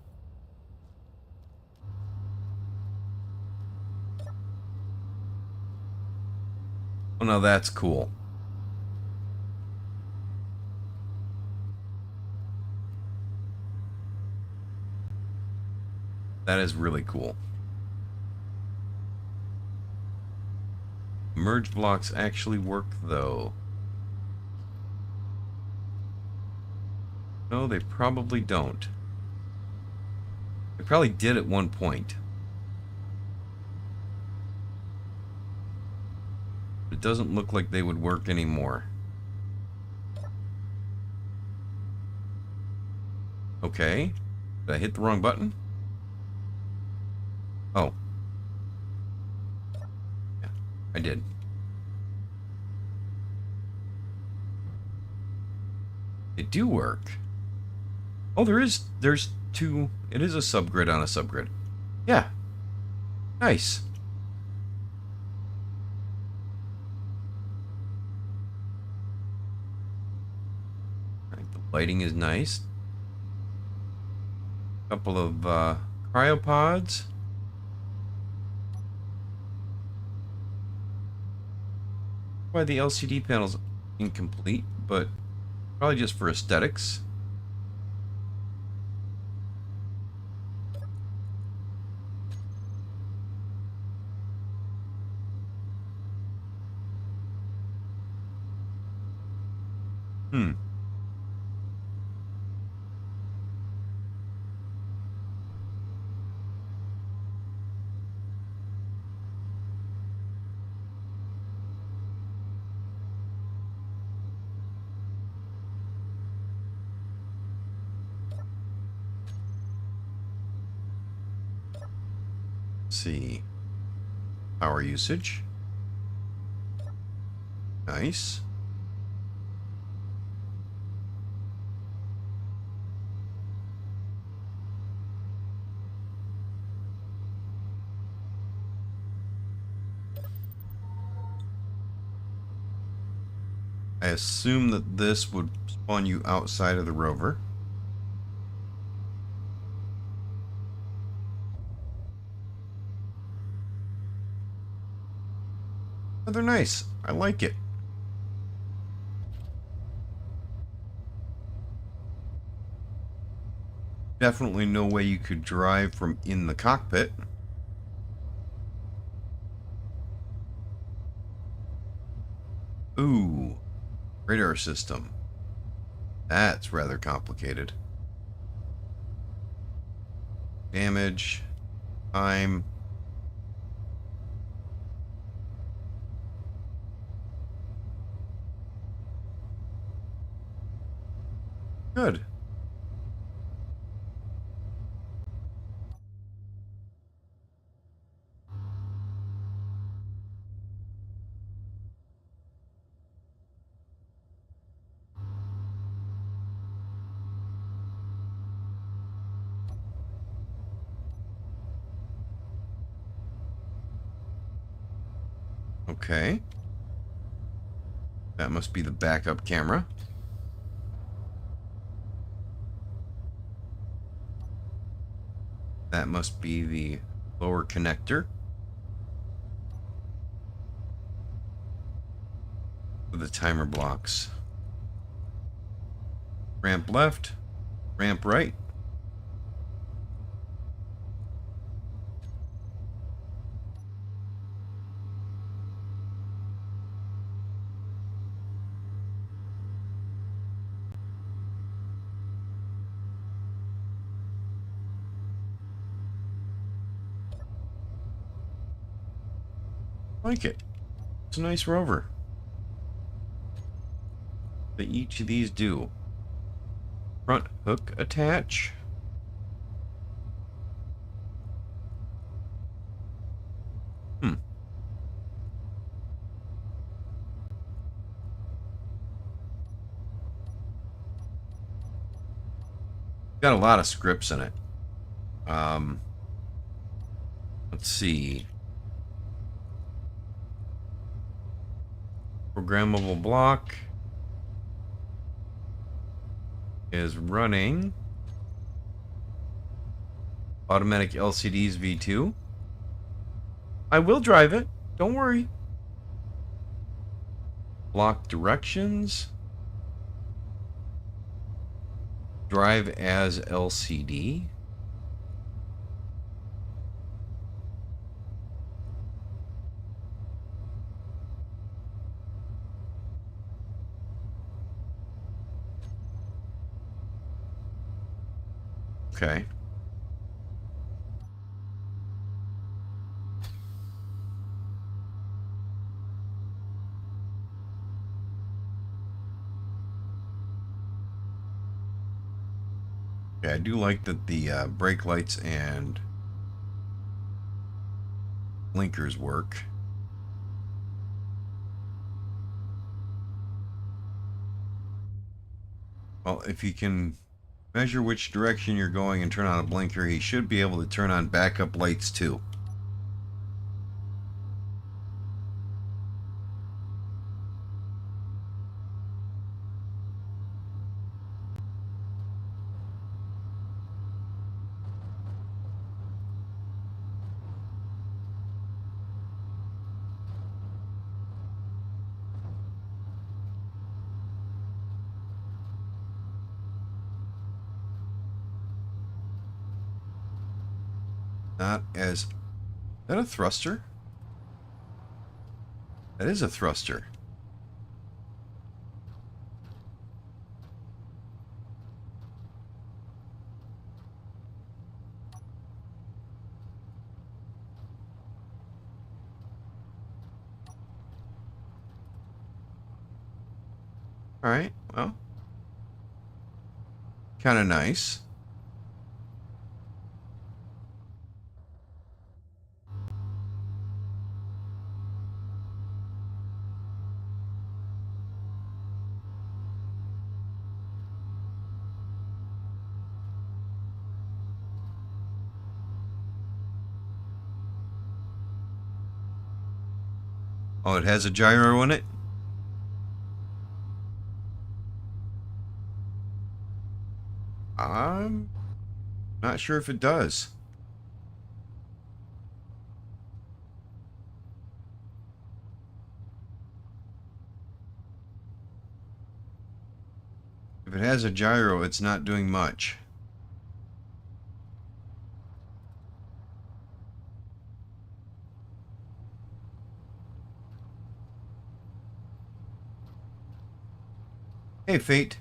Oh, no, that's cool. That is really cool. Merge blocks actually work, though. No, they probably don't. They probably did at one point. It doesn't look like they would work anymore. Okay. Did I hit the wrong button? Oh. Yeah, I did. They do work. Oh, there's two. It is a subgrid on a subgrid. Yeah. Nice. Right, the lighting is nice. Couple of cryopods. Why the LCD panel's incomplete, but probably just for aesthetics. Let's see. Power usage. Nice. I assume that this would spawn you outside of the rover. Oh, they're nice. I like it. Definitely no way you could drive from in the cockpit. Ooh, radar system. That's rather complicated. Damage, time. Good. Okay. That must be the backup camera. That must be the lower connector for the timer blocks. Ramp left, ramp right. Like it. It's a nice rover. But each of these do. Front hook attach. Got a lot of scripts in it. Let's see. Programmable block is running automatic LCDs V2. I will drive it. Don't worry. Block directions. Drive as LCD. Okay. Yeah, I do like that the brake lights and blinkers work. Well, if you can measure which direction you're going and turn on a blinker, he should be able to turn on backup lights too. Not as... Is that a thruster? That is a thruster. Alright, well. Kind of nice. Oh, it has a gyro in it? I'm not sure if it does. If it has a gyro, it's not doing much. Hey, Fate.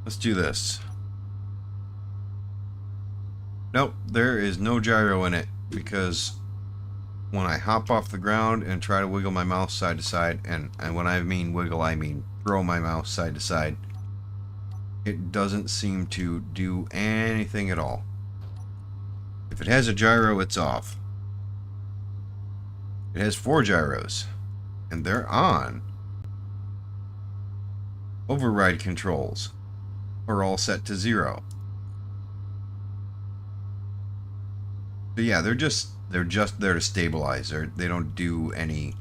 Let's do this. Nope, there is no gyro in it because when I hop off the ground and try to wiggle my mouse side to side, and when I mean wiggle, I mean throw my mouse side to side, it doesn't seem to do anything at all. If it has a gyro, it's off. It has 4 gyros, and they're on. Override controls are all set to 0. So yeah, they're just there to stabilize. They don't do anything.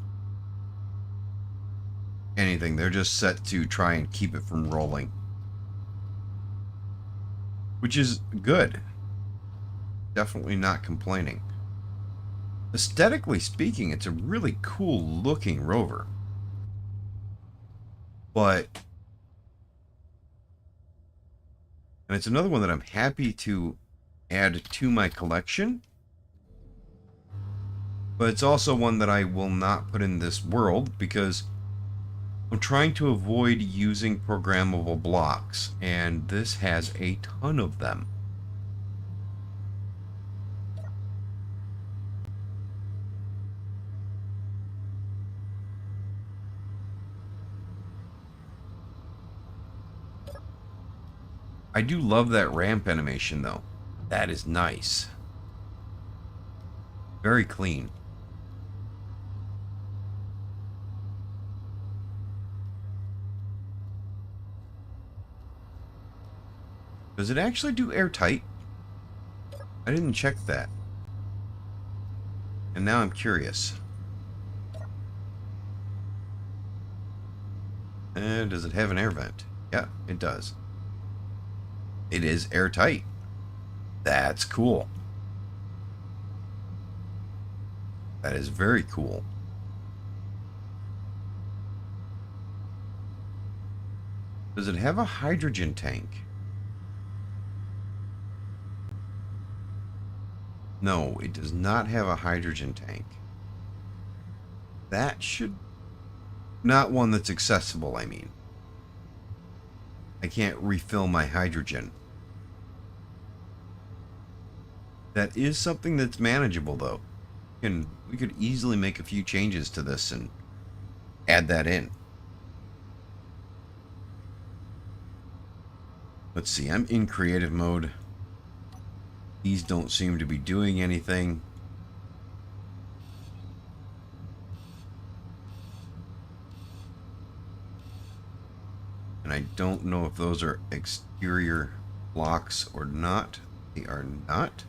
They're just set to try and keep it from rolling, which is good. Definitely not complaining. Aesthetically speaking, it's a really cool looking rover. And it's another one that I'm happy to add to my collection. But it's also one that I will not put in this world because I'm trying to avoid using programmable blocks, and this has a ton of them. I do love that ramp animation, though. That is nice. Very clean. Does it actually do airtight? I didn't check that. And now I'm curious. And does it have an air vent? Yeah, it does. It is airtight. That's cool. That is very cool. Does it have a hydrogen tank? No, it does not have a hydrogen tank. That should... Not one that's accessible, I mean. I can't refill my hydrogen. That is something that's manageable, though. We could easily make a few changes to this and add that in. Let's see, I'm in creative mode. These don't seem to be doing anything. And I don't know if those are exterior blocks or not. They are not.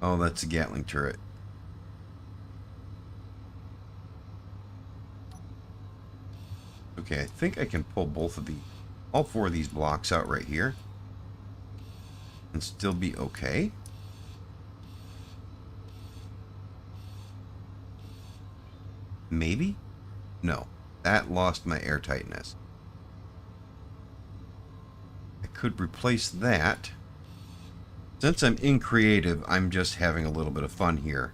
Oh, that's a Gatling turret. Okay, I think I can pull all 4 of these blocks out right here and still be okay. Maybe? No, that lost my airtightness. I could replace that. Since I'm in creative, I'm just having a little bit of fun here.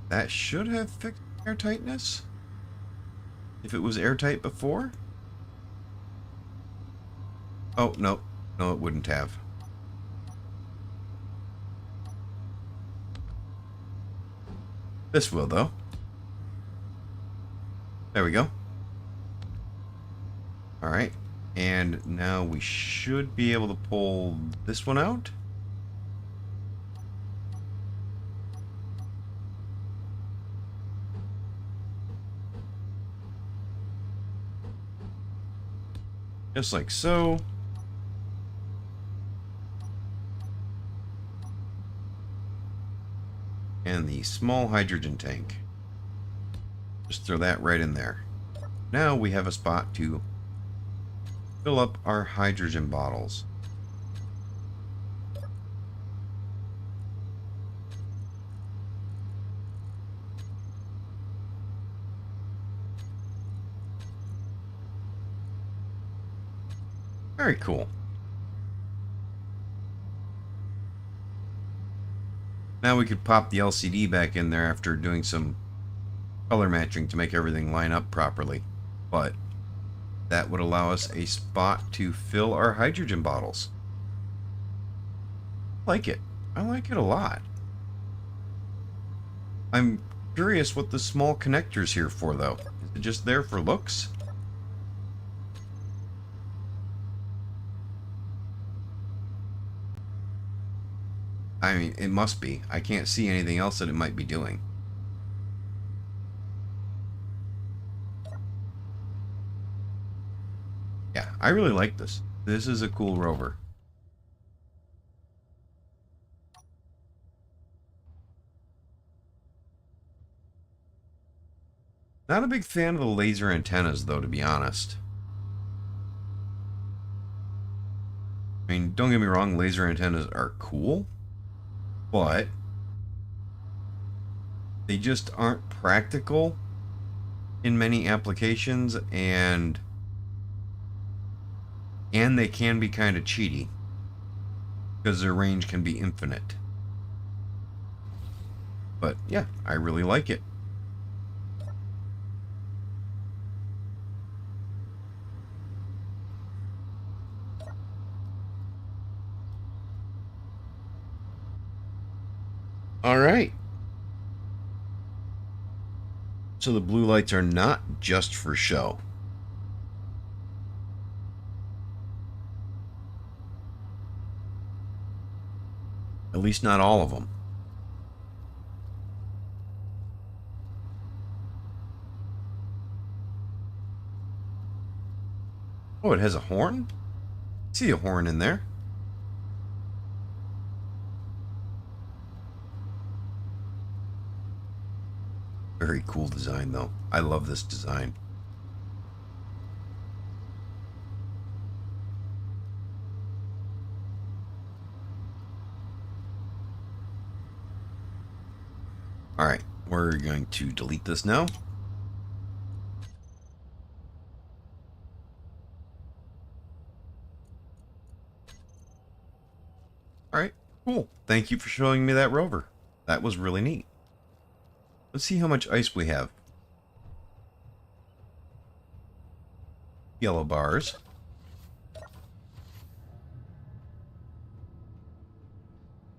That should have fixed airtightness. If it was airtight before? Oh, no. No, it wouldn't have. This will, though. There we go. Alright. And now we should be able to pull this one out. Just like so. And the small hydrogen tank. Just throw that right in there. Now we have a spot to fill up our hydrogen bottles. Very cool. Now we could pop the LCD back in there after doing some color matching to make everything line up properly. But that would allow us a spot to fill our hydrogen bottles. I like it. I like it a lot. I'm curious what the small connector's here for, though. Is it just there for looks? I mean, it must be. I can't see anything else that it might be doing. Yeah, I really like this. This is a cool rover. Not a big fan of the laser antennas, though, to be honest. I mean, don't get me wrong, laser antennas are cool, but they just aren't practical in many applications, and they can be kind of cheaty because their range can be infinite. But yeah, I really like it. All right. So the blue lights are not just for show. At least not all of them. Oh, it has a horn? I see a horn in there. Very cool design, though. I love this design. Alright, we're going to delete this now. Alright, cool. Thank you for showing me that rover. That was really neat. Let's see how much ice we have. Yellow bars.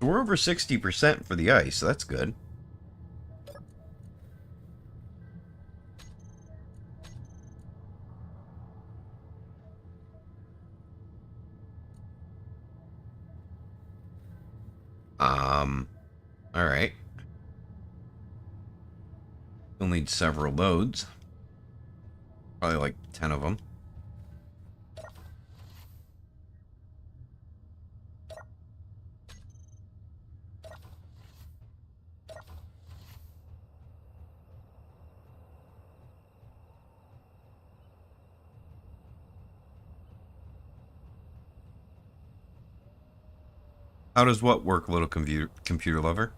We're over 60% for the ice, so that's good. Alright. We'll need several loads. Probably like 10 of them. How does what work, little computer lover?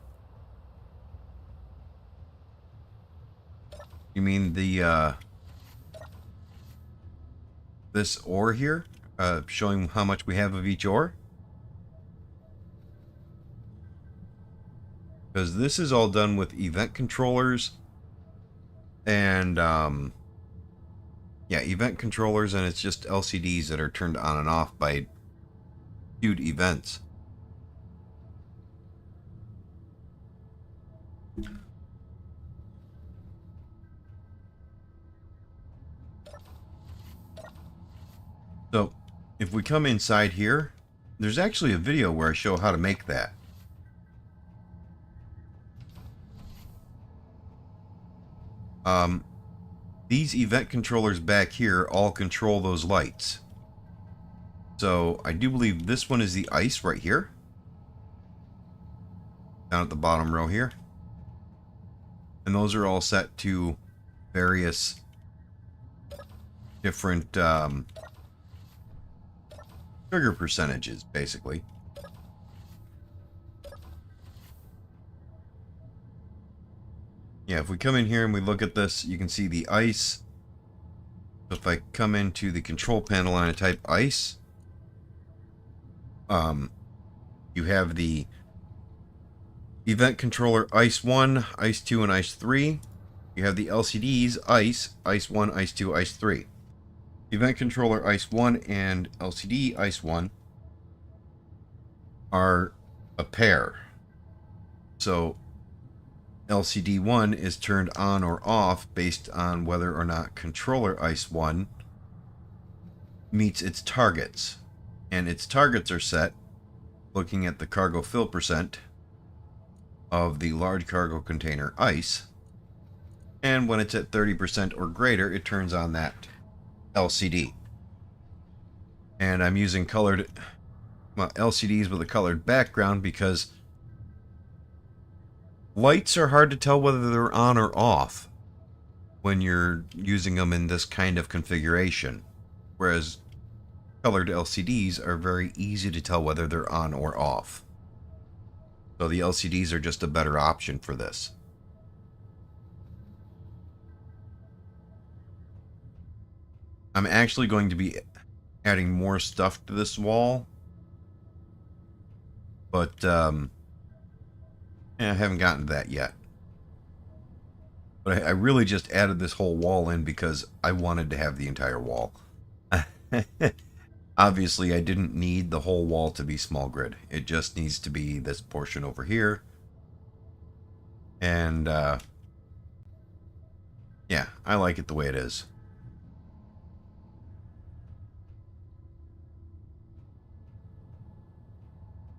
You mean the, this ore here? Showing how much we have of each ore? because this is all done with event controllers and yeah, event controllers, and it's just LCDs that are turned on and off by queued events. So if we come inside here, there's actually a video where I show how to make that. These event controllers back here all control those lights. So I do believe this one is the ice right here, down at the bottom row here. And those are all set to various different trigger percentages, basically. Yeah, if we come in here and we look at this, you can see the ice. So if I come into the control panel and I type ice, you have the event controller ice 1, ice 2, and ice 3. You have the LCDs ice, ice 1, ice 2, ice 3. Event controller ice 1 and LCD ice 1 are a pair. So LCD 1 is turned on or off based on whether or not controller ice 1 meets its targets. And its targets are set looking at the cargo fill percent of the large cargo container ice. And when it's at 30% or greater, it turns on that LCD. And I'm using colored LCDs with a colored background because lights are hard to tell whether they're on or off when you're using them in this kind of configuration, whereas colored LCDs are very easy to tell whether they're on or off. So the LCDs are just a better option for this. I'm actually going to be adding more stuff to this wall, but I haven't gotten to that yet. But I really just added this whole wall in because I wanted to have the entire wall. Obviously, I didn't need the whole wall to be small grid. It just needs to be this portion over here. And yeah, I like it the way it is.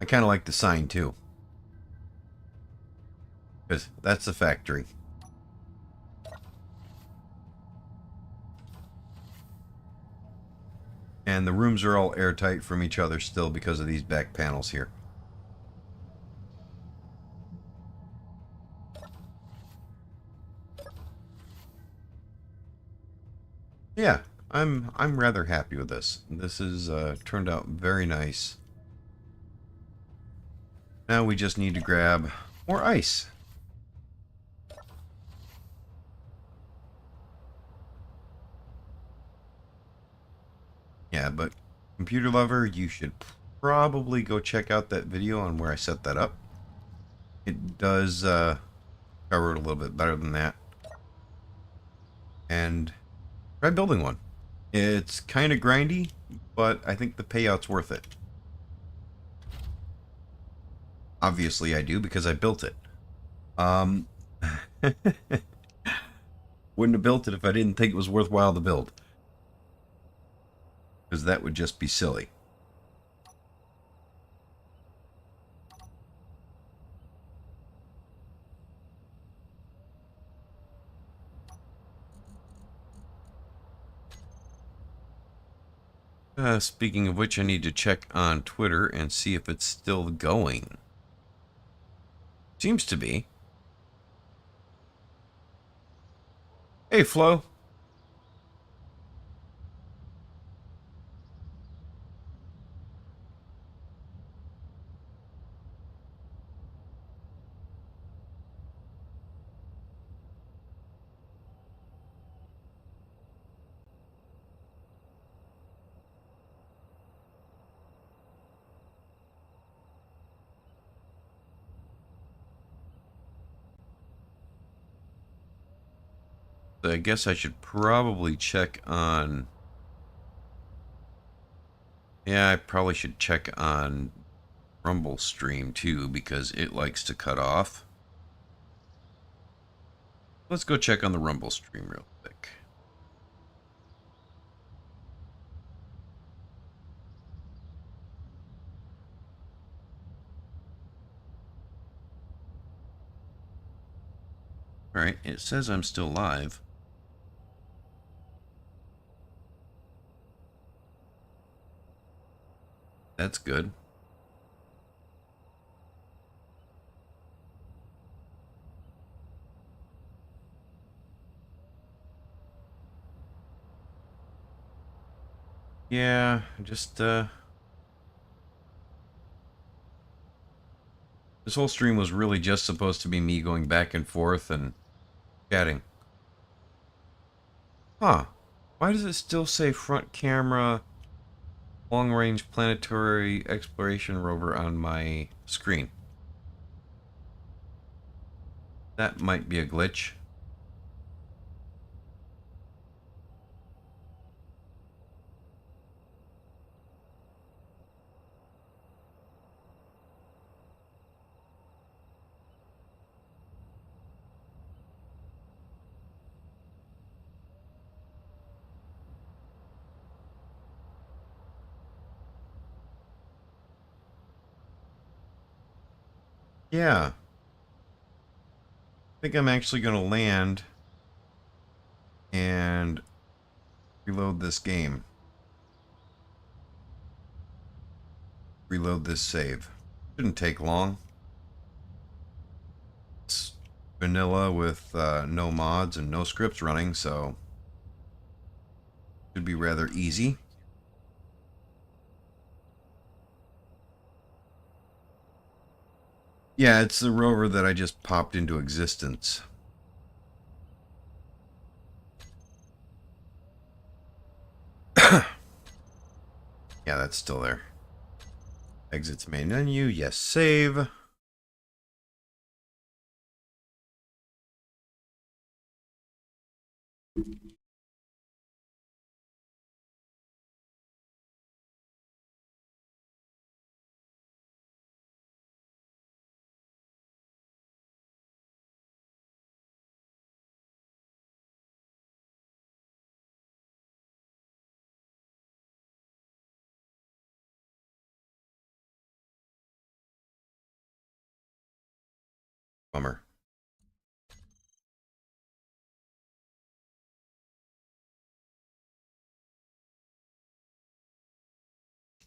I kind of like the sign too, because that's the factory. And the rooms are all airtight from each other still because of these back panels here. Yeah, I'm rather happy with this. This is turned out very nice. Now we just need to grab more ice. Yeah, but computer lover, you should probably go check out that video on where I set that up. It does cover it a little bit better than that. And try building one. It's kind of grindy, but I think the payout's worth it. Obviously I do, because I built it. Wouldn't have built it if I didn't think it was worthwhile to build. Because that would just be silly. Speaking of which, I need to check on Twitter and see if it's still going. Seems to be. Hey, Flo. So I guess I should probably check on... Yeah, I probably should check on Rumble Stream too, because it likes to cut off. Let's go check on the Rumble Stream real quick. Alright, it says I'm still live. That's good. Yeah, just, this whole stream was really just supposed to be me going back and forth and chatting. Huh. Why does it still say front camera long-range planetary exploration rover on my screen? That might be a glitch. Yeah. I think I'm actually going to land and reload this game. Reload this save. Shouldn't take long. It's vanilla with no mods and no scripts running, so should be rather easy. Yeah, it's the rover that I just popped into existence. Yeah, that's still there. Exits main menu. Yes, save. Bummer.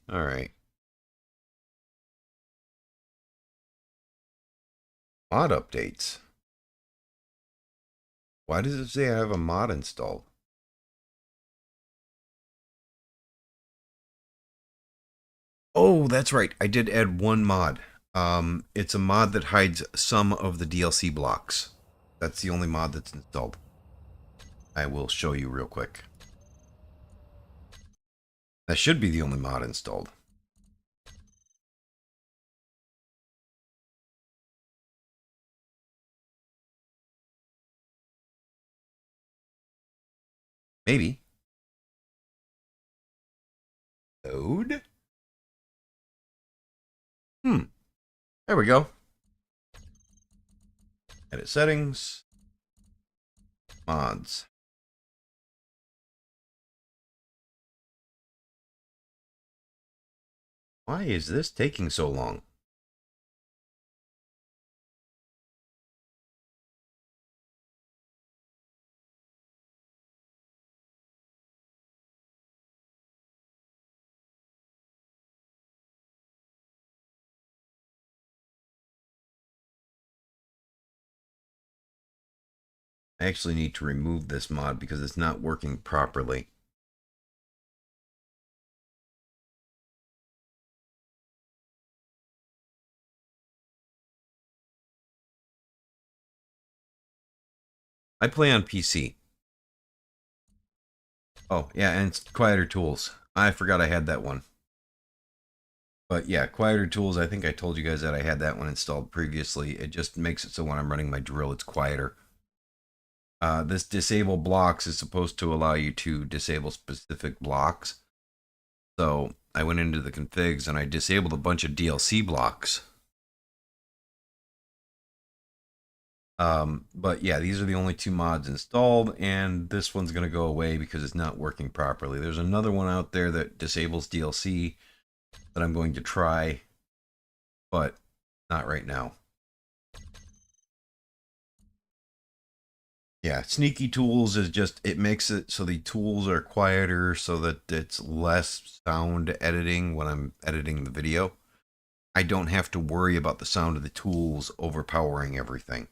All right. Mod updates. Why does it say I have a mod installed? Oh, that's right. I did add one mod. It's a mod that hides some of the DLC blocks. That's the only mod that's installed. I will show you real quick. That should be the only mod installed. Maybe. Load? There we go. Edit settings. Mods. Why is this taking so long? I actually need to remove this mod because it's not working properly. I play on PC. Oh, yeah, and it's Quieter Tools. I forgot I had that one. But yeah, Quieter Tools, I think I told you guys that I had that one installed previously. It just makes it so when I'm running my drill, it's quieter. This disable blocks is supposed to allow you to disable specific blocks. So I went into the configs and I disabled a bunch of DLC blocks. But yeah, these are the only two mods installed, and this one's going to go away because it's not working properly. There's another one out there that disables DLC that I'm going to try, but not right now. Yeah, Sneaky Tools is just, it makes it so the tools are quieter so that it's less sound editing when I'm editing the video. I don't have to worry about the sound of the tools overpowering everything.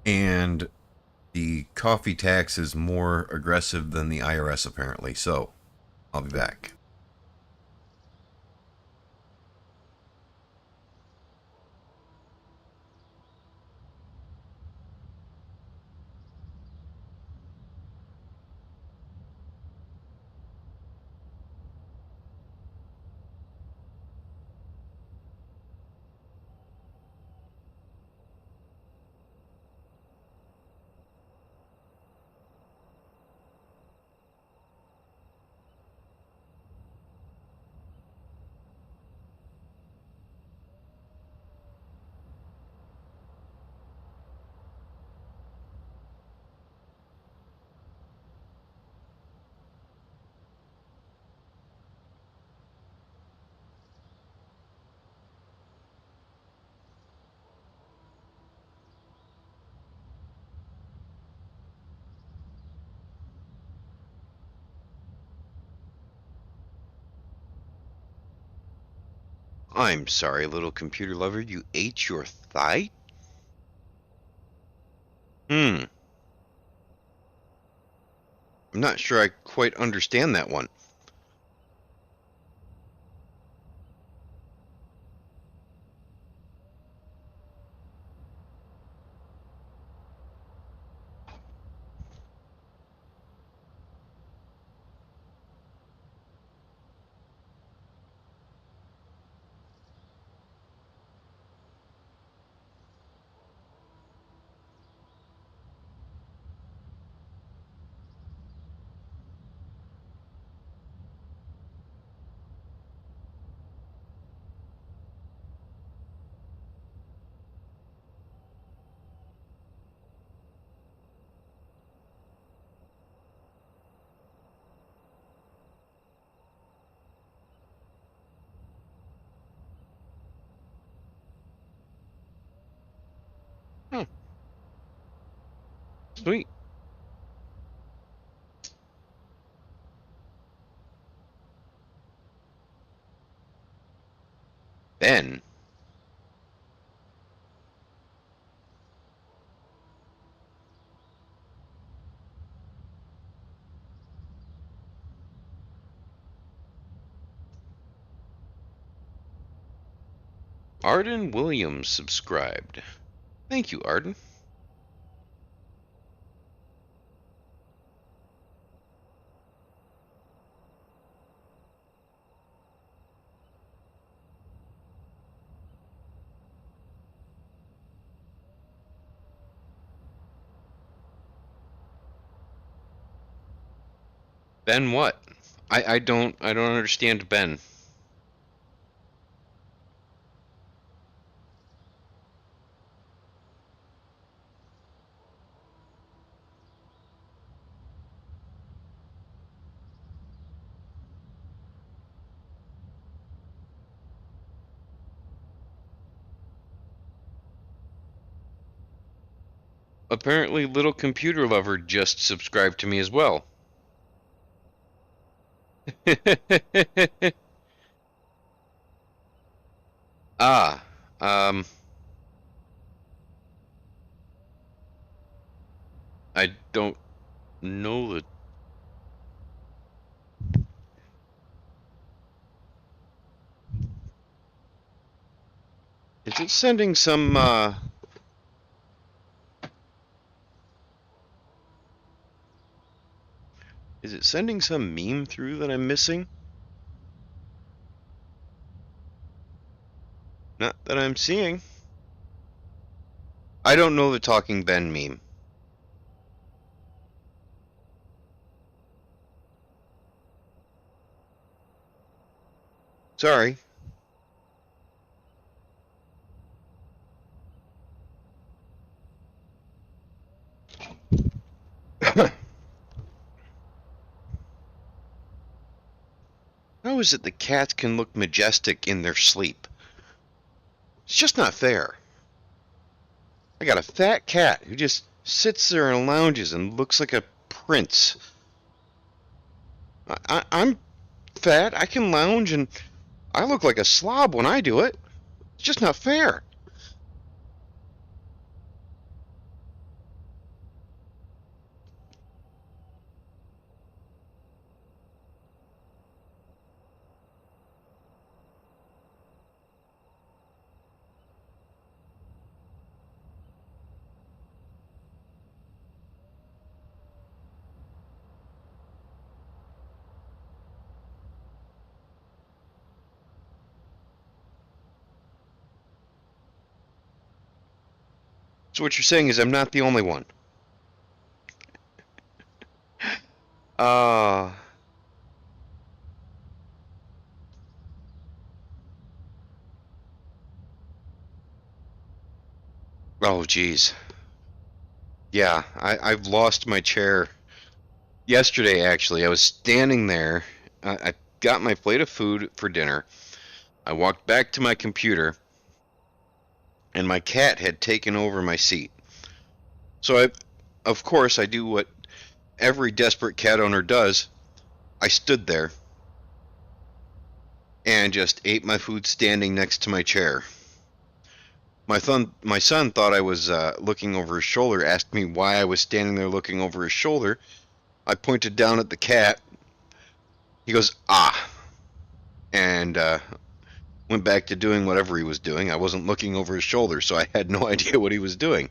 And the coffee tax is more aggressive than the IRS apparently, so I'll be back. I'm sorry, little computer lover, you ate your thigh? I'm not sure I quite understand that one. Hmm, sweet. Ben? Arden Williams subscribed. Thank you, Arden. Ben what? I don't understand Ben. Apparently little computer lover just subscribed to me as well. Ah, um, I don't know the. Is it sending some, is it sending some meme through that I'm missing? Not that I'm seeing. I don't know the Talking Ben meme. Sorry. How is it the cats can look majestic in their sleep? It's just not fair. I got a fat cat who just sits there and lounges and looks like a prince. I'm fat, I can lounge, and I look like a slob when I do it. It's just not fair. So what you're saying is I'm not the only one. Uh, oh geez. Yeah, I've lost my chair. Yesterday, actually, I was standing there. I got my plate of food for dinner. I walked back to my computer, and my cat had taken over my seat. So of course, I do what every desperate cat owner does. I stood there and just ate my food standing next to my chair. My son thought I was looking over his shoulder, asked me why I was standing there looking over his shoulder. I pointed down at the cat. He goes, ah, and went back to doing whatever he was doing. I wasn't looking over his shoulder, so I had no idea what he was doing.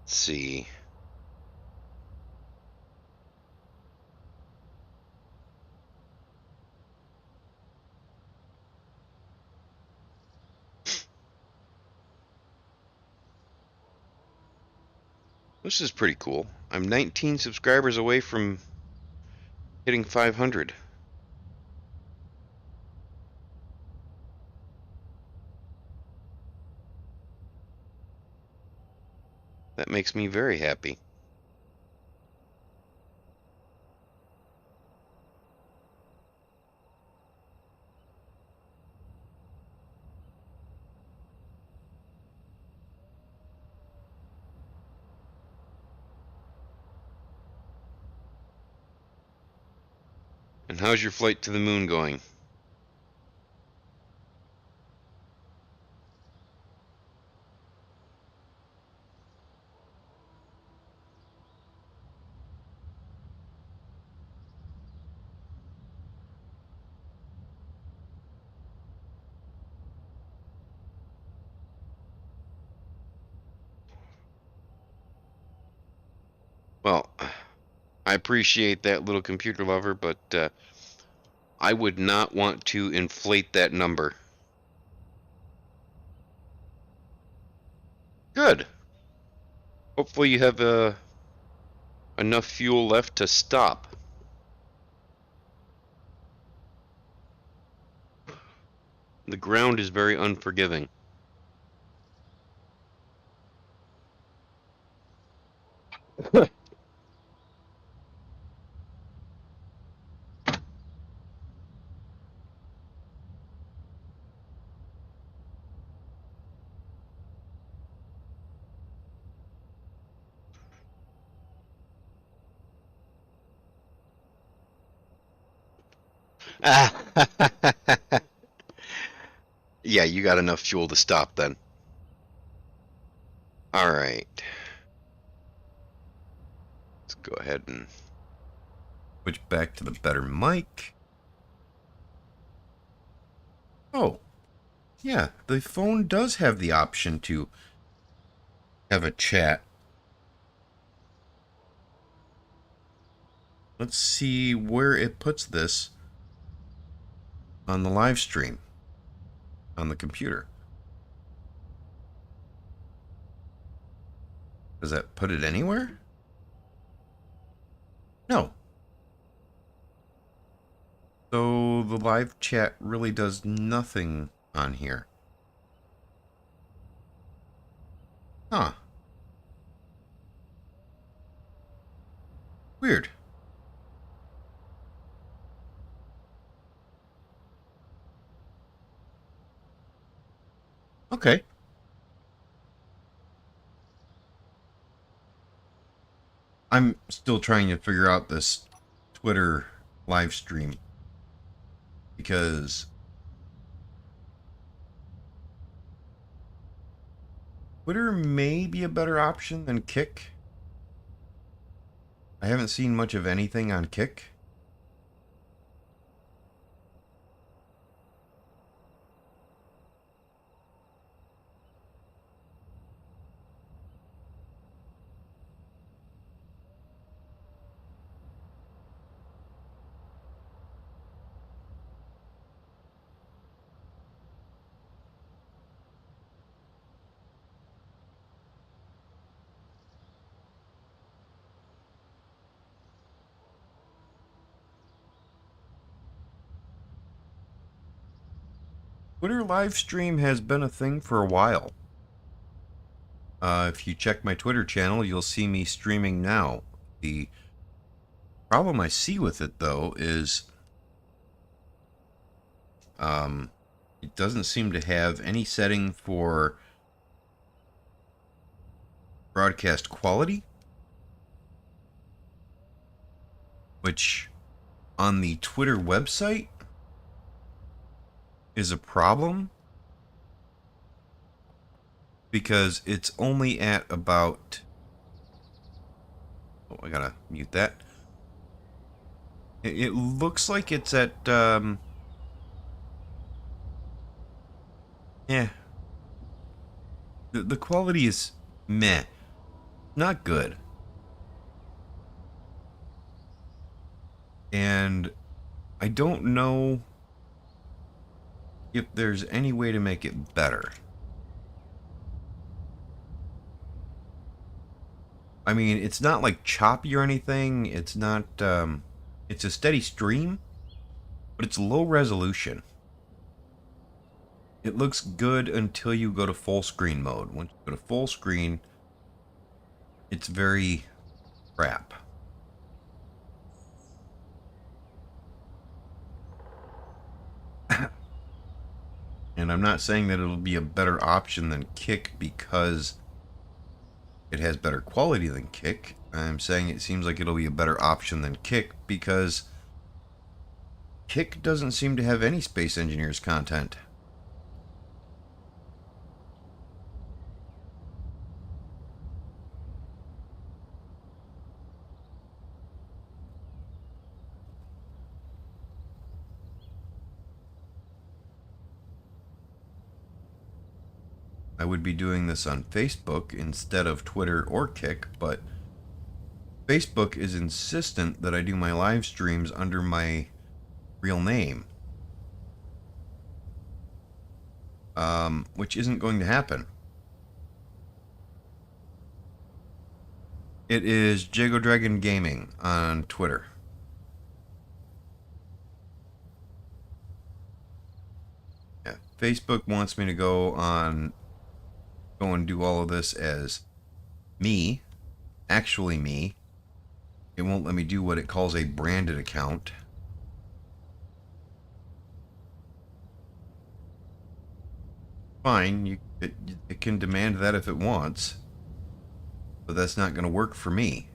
Let's see. This is pretty cool. I'm 19 subscribers away from hitting 500. That makes me very happy. And how's your flight to the moon going? Well, I appreciate that, little computer lover, but I would not want to inflate that number. Good. Hopefully you have enough fuel left to stop. The ground is very unforgiving. Yeah, you got enough fuel to stop then. go ahead and switch back to the better mic. Oh, yeah, the phone does have the option to have a chat. Let's see where it puts this on the live stream on the computer. Does that put it anywhere? No. So the live chat really does nothing on here. Huh. Weird. Okay. I'm still trying to figure out this Twitter live stream because Twitter may be a better option than Kick. I haven't seen much of anything on Kick. Twitter live stream has been a thing for a while. If you check my Twitter channel, you'll see me streaming now. The problem I see with it, though, is it doesn't seem to have any setting for broadcast quality, which on the Twitter website is a problem because it's only at about... Oh, I gotta mute that. It looks like it's at... yeah. The quality is meh. Not good. And I don't know if there's any way to make it better. I mean, it's not like choppy or anything. It's not, it's a steady stream, but it's low resolution. It looks good until you go to full screen mode. Once you go to full screen, it's very crap. And I'm not saying that it'll be a better option than Kick because it has better quality than Kick. I'm saying it seems like it'll be a better option than Kick because Kick doesn't seem to have any Space Engineers content. I would be doing this on Facebook instead of Twitter or Kick, but Facebook is insistent that I do my live streams under my real name, which isn't going to happen. It is Jago Dragon Gaming on Twitter. Yeah, Facebook wants me to go and do all of this as me, actually me. It won't let me do what it calls a branded account. Fine, it can demand that if it wants, but that's not going to work for me.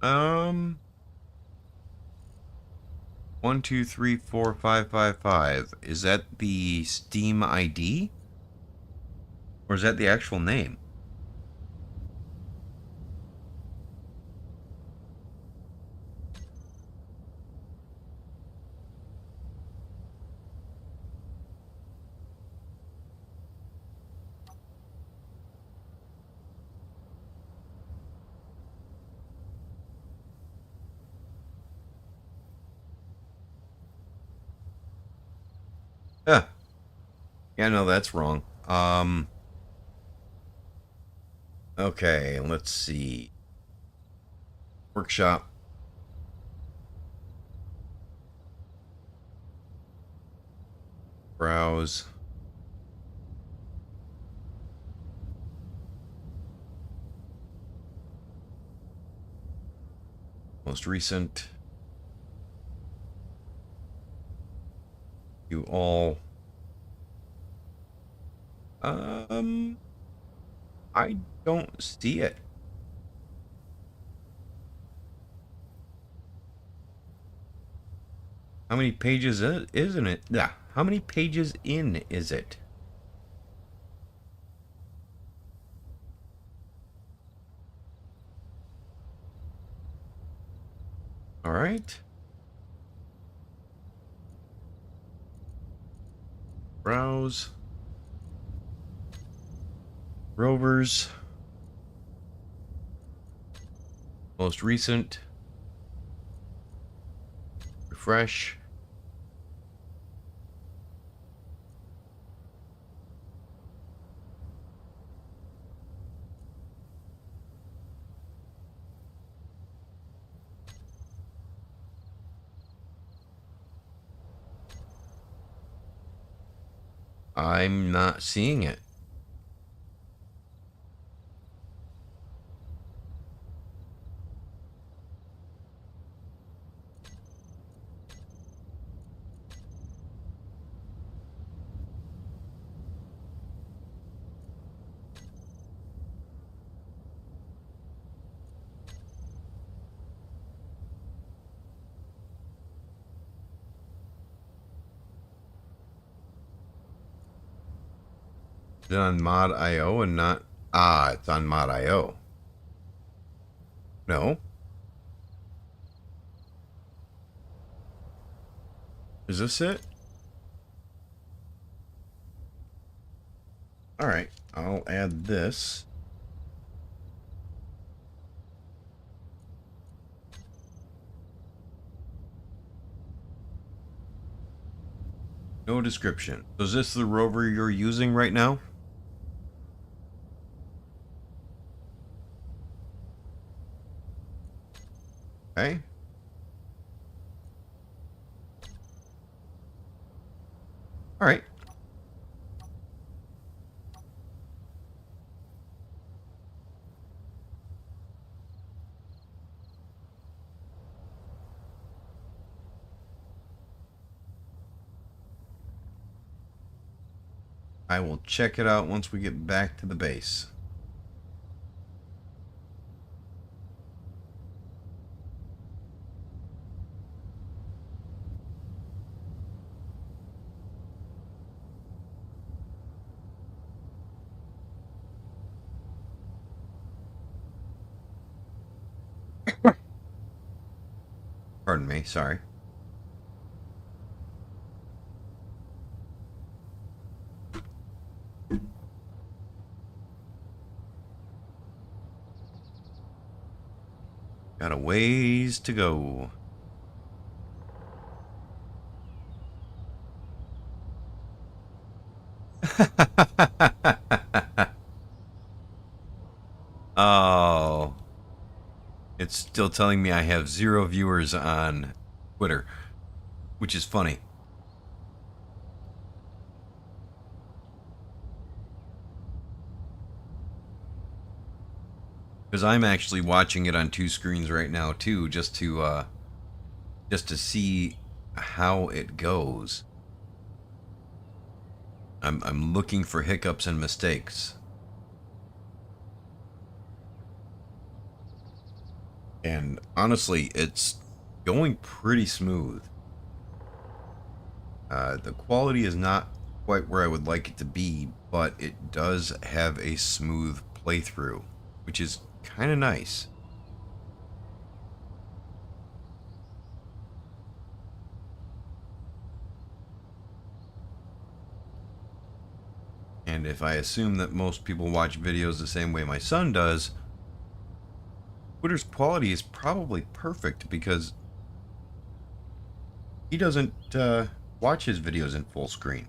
Um, 1234555. Is that the Steam ID? Or is that the actual name? Ah, yeah, no, that's wrong. Okay, let's see. Workshop. Browse. Most recent. You all. I don't see it. How many pages isn't it? Yeah. How many pages in is it? All right. Browse. Rovers. Most recent. Refresh. I'm not seeing it. Is it on mod.io and not... Ah, it's on mod.io. No. Is this it? Alright, I'll add this. No description. So is this the rover you're using right now? Okay. Alright. I will check it out once we get back to the base. Pardon me, sorry. Got a ways to go. Oh. It's still telling me I have 0 viewers on Twitter, which is funny. Because I'm actually watching it on 2 screens right now too, just to see how it goes. I'm looking for hiccups and mistakes. And honestly, it's going pretty smooth. The quality is not quite where I would like it to be, but it does have a smooth playthrough, which is kind of nice. And if I assume that most people watch videos the same way my son does, Twitter's quality is probably perfect because he doesn't watch his videos in full screen.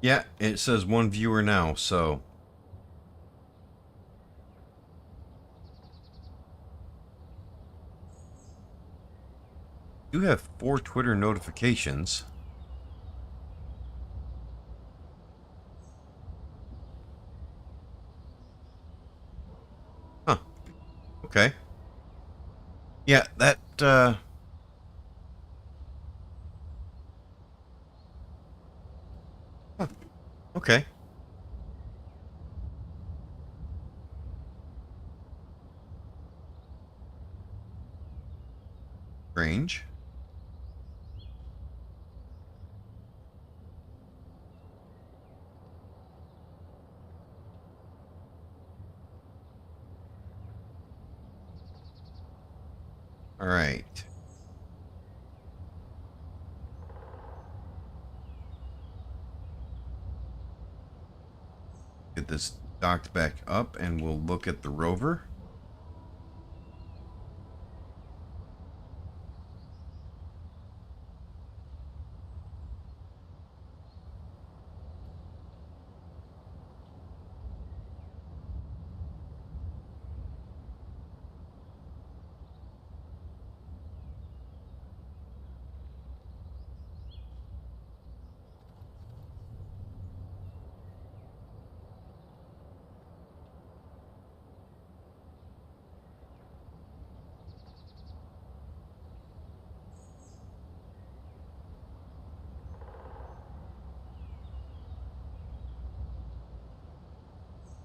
Yeah, it says one viewer now, so you have 4 Twitter notifications. Huh. Okay. Yeah, that huh, okay. Strange. All right. Get this docked back up and we'll look at the rover.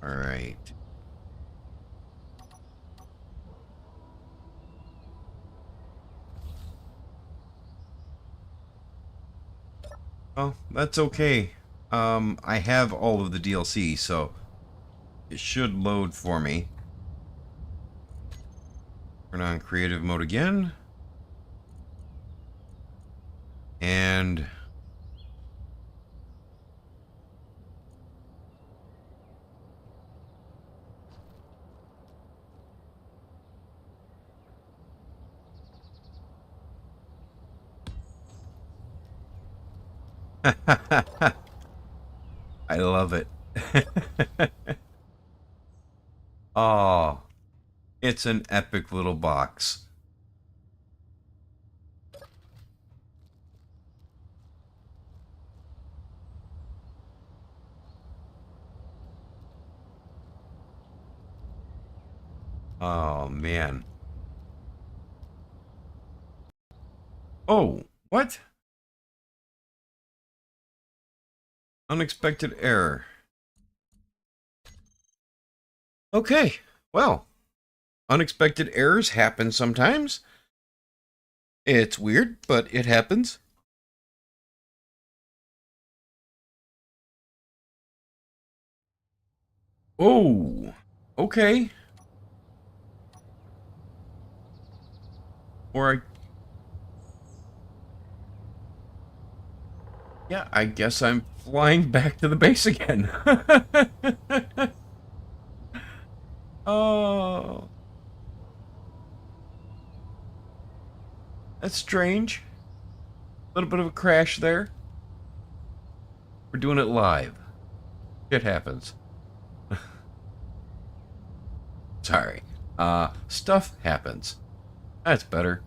All right. Well, that's okay. I have all of the DLC, so it should load for me. Turn on creative mode again. And I love it. Oh, it's an epic little box. Oh, man. Oh, what? Unexpected error. Okay, well, unexpected errors happen sometimes. It's weird, but it happens. Oh, okay. Or yeah, I guess I'm flying back to the base again. Oh, that's strange. A little bit of a crash there. We're doing it live. Shit happens. Sorry. Stuff happens. That's better.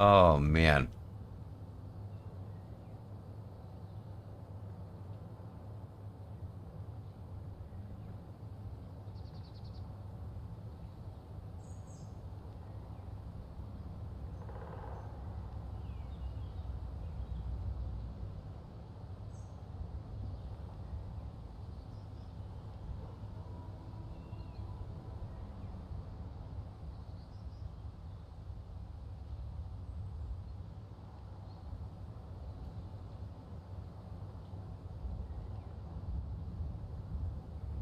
Oh, man.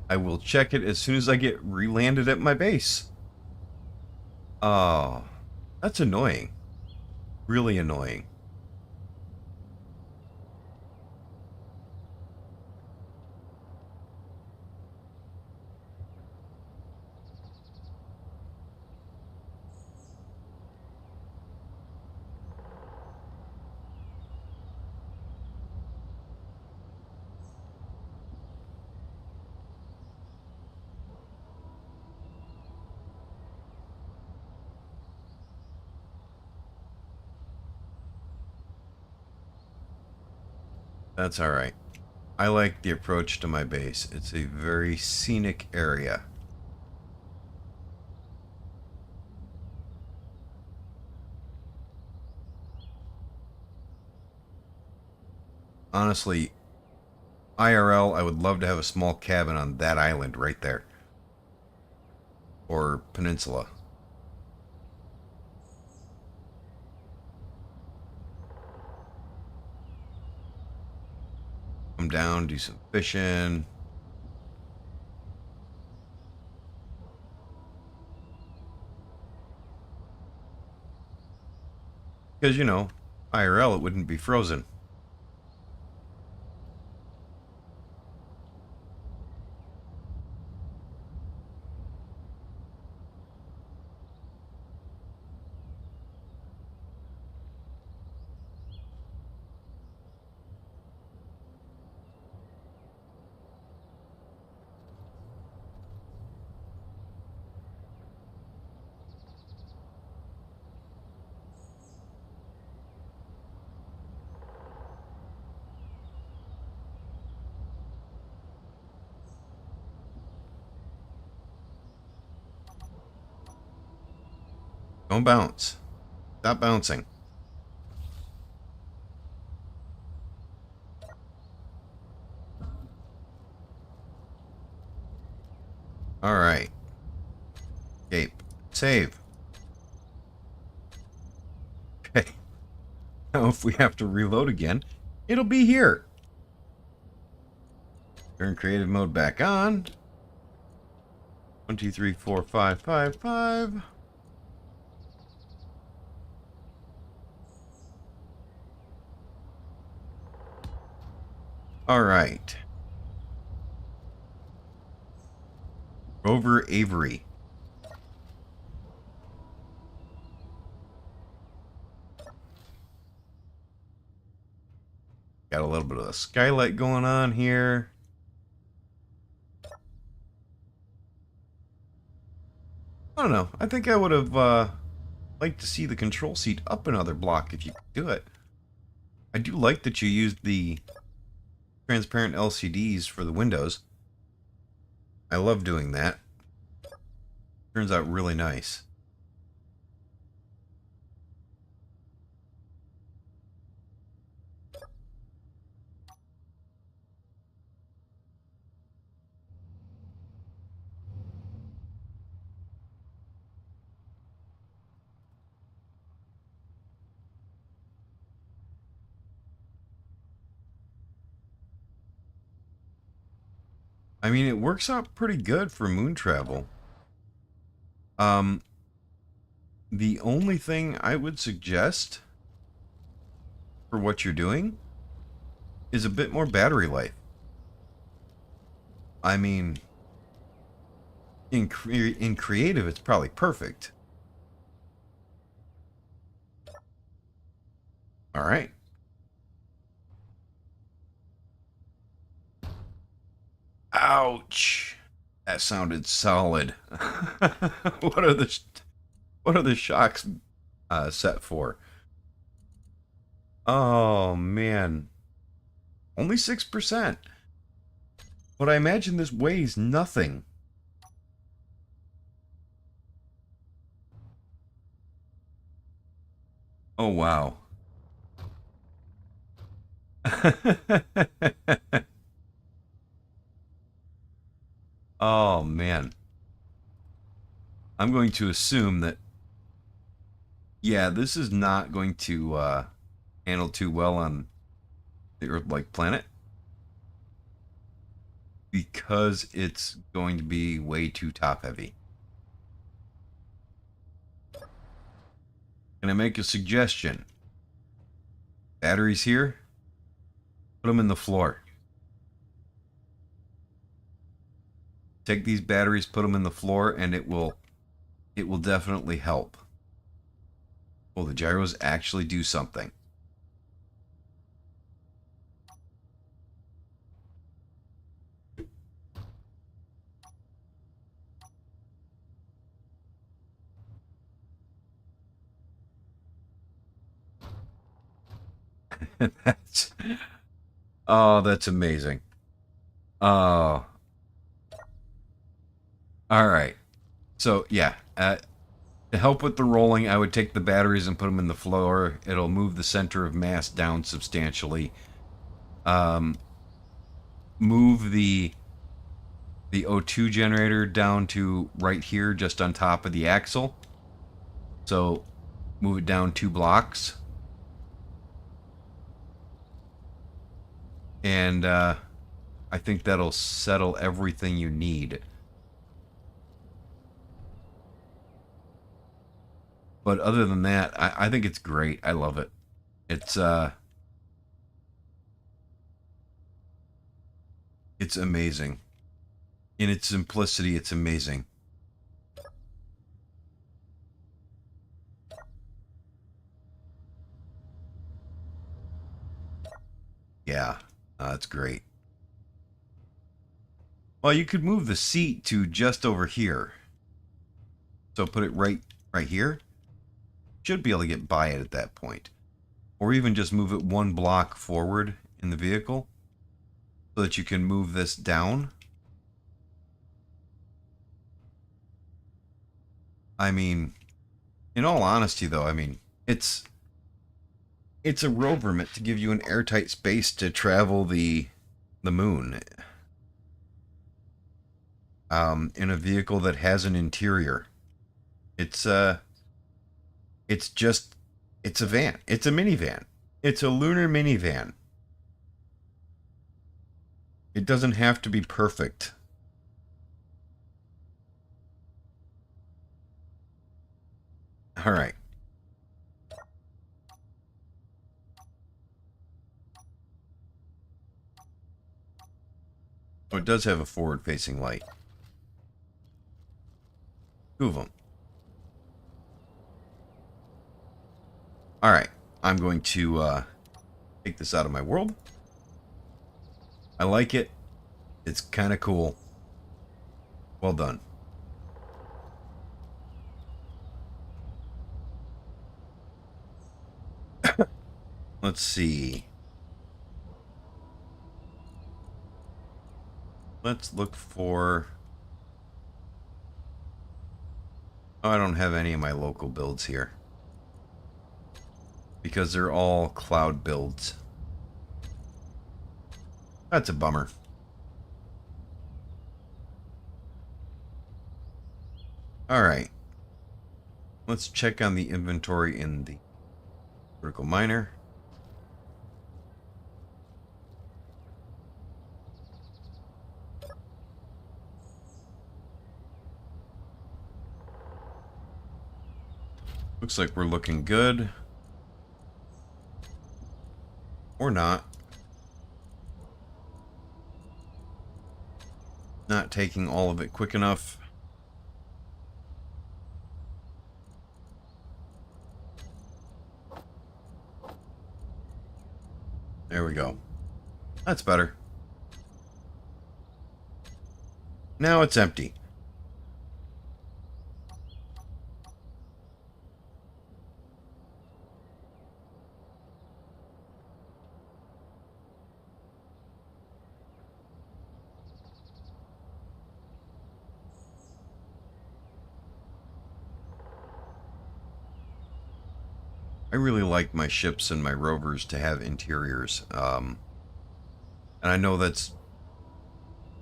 I will check it as soon as I get re-landed at my base. Oh, that's annoying. Really annoying. That's alright. I like the approach to my base. It's a very scenic area. Honestly, IRL, I would love to have a small cabin on that island right there. Or peninsula. Come down, do some fishing. Because, you know, IRL, it wouldn't be frozen. Don't bounce. Stop bouncing. Alright. Escape. Save. Okay. Now if we have to reload again, it'll be here. Turn creative mode back on. 1, 2, 3, 4, 5, 5, 5. Alright. Rover Avery. Got a little bit of a skylight going on here. I don't know. I think I would have liked to see the control seat up another block if you could do it. I do like that you used the transparent LCDs for the windows. I love doing that. Turns out really nice. I mean, it works out pretty good for moon travel. The only thing I would suggest for what you're doing is a bit more battery life. I mean, in creative, it's probably perfect. All right. Ouch. That sounded solid. What are the shocks set for? Oh man. Only 6%. But I imagine this weighs nothing. Oh wow. Oh man. I'm going to assume that, yeah, this is not going to handle too well on the Earth-like planet because it's going to be way too top-heavy. Can I make a suggestion? Batteries here? Put them in the floor. Take these batteries, put them in the floor, and it will definitely help. Will the gyros actually do something? That's, oh, that's amazing. Oh. All right. So, yeah, to help with the rolling, I would take the batteries and put them in the floor. It'll move the center of mass down substantially. Move the O2 generator down to right here, just on top of the axle. So, move it down 2 blocks. And I think that'll settle everything you need. But other than that, I think it's great. I love it. It's amazing. In its simplicity, it's amazing. Yeah, that's great. Well, you could move the seat to just over here. So put it right here. Should be able to get by it at that point. Or even just move it 1 block forward in the vehicle so that you can move this down. I mean, in all honesty though, I mean, it's a rover meant to give you an airtight space to travel the moon. In a vehicle that has an interior. It's a van. It's a minivan. It's a lunar minivan. It doesn't have to be perfect. All right. Oh, it does have a forward-facing light. 2 of them. All right. I'm going to take this out of my world. I like it. It's kind of cool. Well done. Let's see. Let's look for... Oh, I don't have any of my local builds here. Because they're all cloud builds. That's a bummer. Alright. Let's check on the inventory in the vertical miner. Looks like we're looking good. Or not. Not taking all of it quick enough. There we go. That's better. Now it's empty. I really like my ships and my rovers to have interiors. And I know that's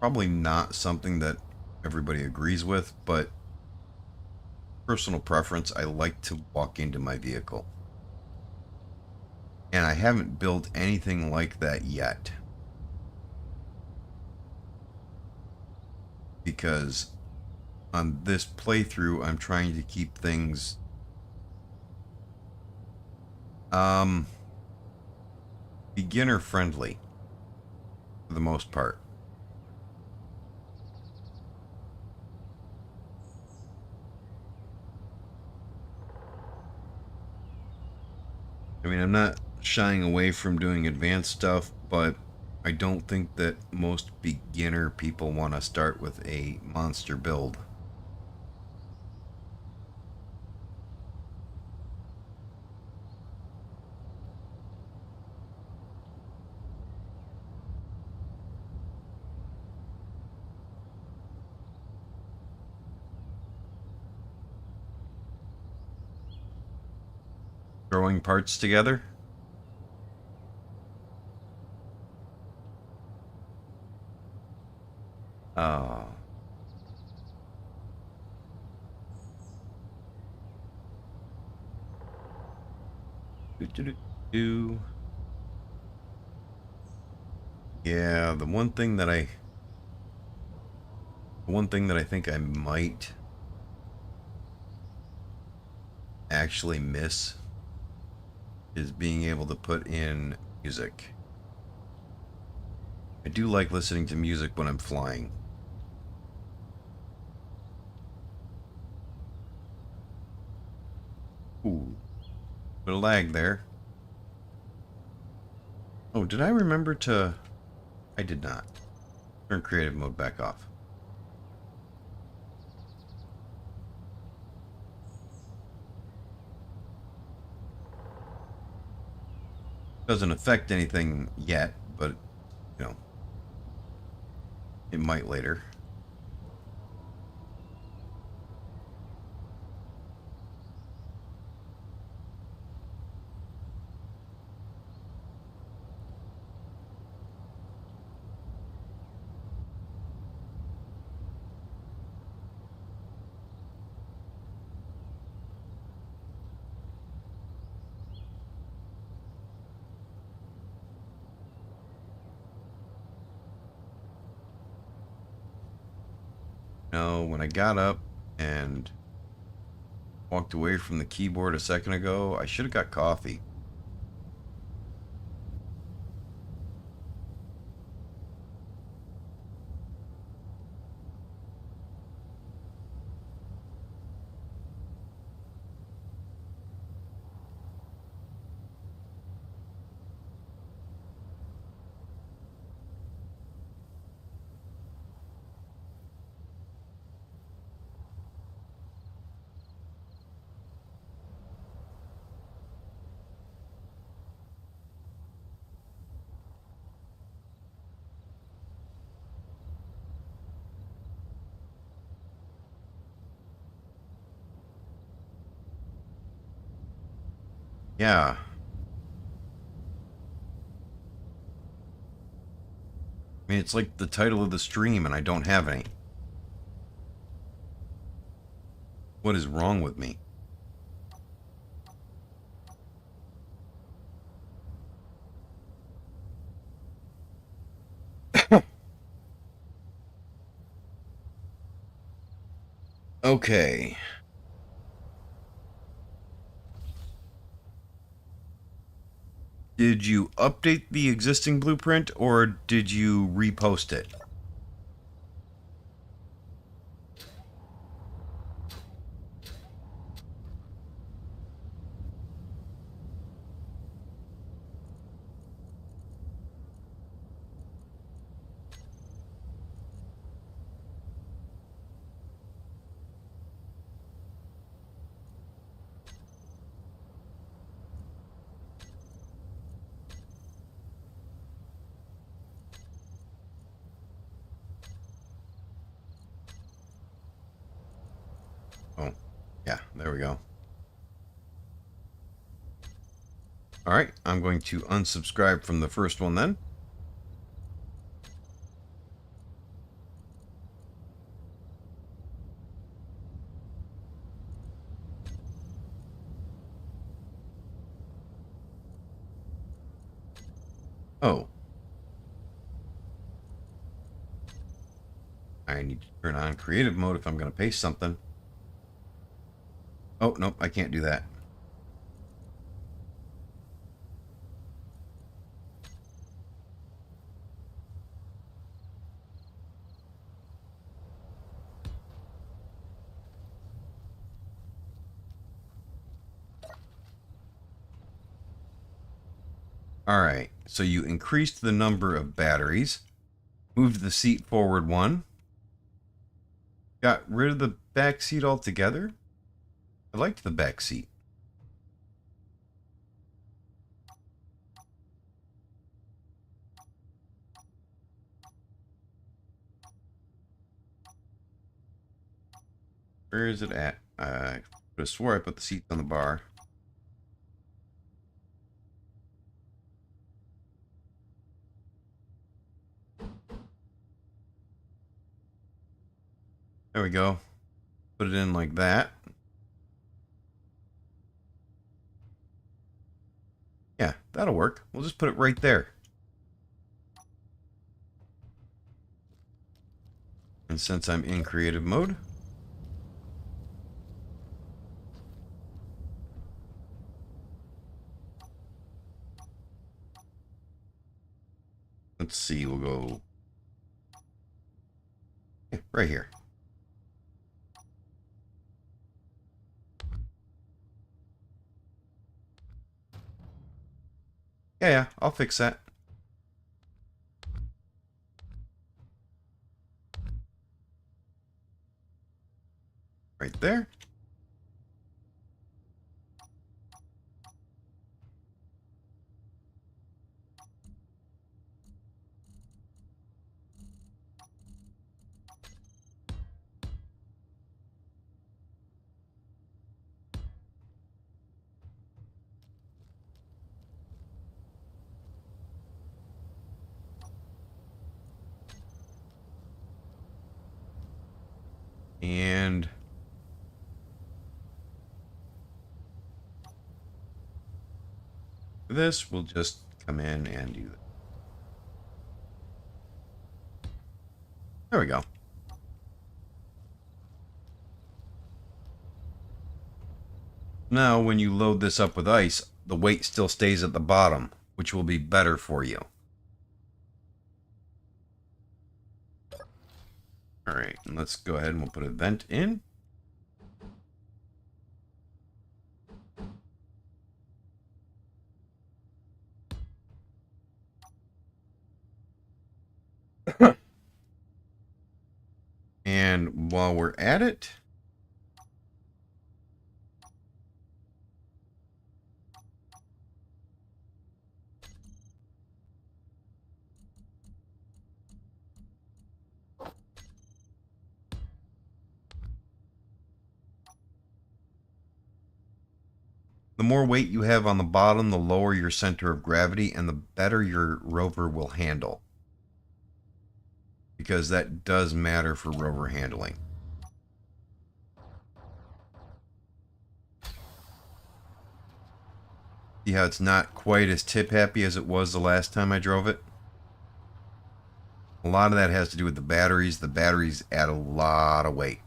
probably not something that everybody agrees with, but personal preference, I like to walk into my vehicle. And I haven't built anything like that yet. Because on this playthrough, I'm trying to keep things beginner friendly for the most part. I mean, I'm not shying away from doing advanced stuff, but I don't think that most beginner people want to start with a monster build. Throwing parts together? Oh. Do. Yeah, the one thing that I think I might actually miss is being able to put in music. I do like listening to music when I'm flying. Ooh, bit of lag there. Oh, did I remember to... I did not. Turn creative mode back off. Doesn't affect anything yet, but, you know, it might later. No, when I got up and walked away from the keyboard a second ago, I should have got coffee. Yeah. I mean, it's like the title of the stream and I don't have any. What is wrong with me? Okay. Did you update the existing blueprint or did you repost it? Oh, yeah, there we go. All right, I'm going to unsubscribe from the first one then. Oh. I need to turn on creative mode if I'm going to paste something. Oh, nope, I can't do that. All right, so you increased the number of batteries, moved the seat forward one, got rid of the back seat altogether. I liked the back seat. Where is it at? I could have swore I put the seats on the bar. There we go. Put it in like that. Yeah, that'll work. We'll just put it right there. And since I'm in creative mode, let's see, we'll go right here. Yeah, I'll fix that. Right there. And this, we'll just come in and do that. There we go. Now, when you load this up with ice, the weight still stays at the bottom, which will be better for you. All right, and let's go ahead and we'll put a vent in. And while we're at it, The more weight you have on the bottom, the lower your center of gravity, and the better your rover will handle. Because that does matter for rover handling. See how it's not quite as tip happy as it was the last time I drove it? A lot of that has to do with the batteries. The batteries add a lot of weight.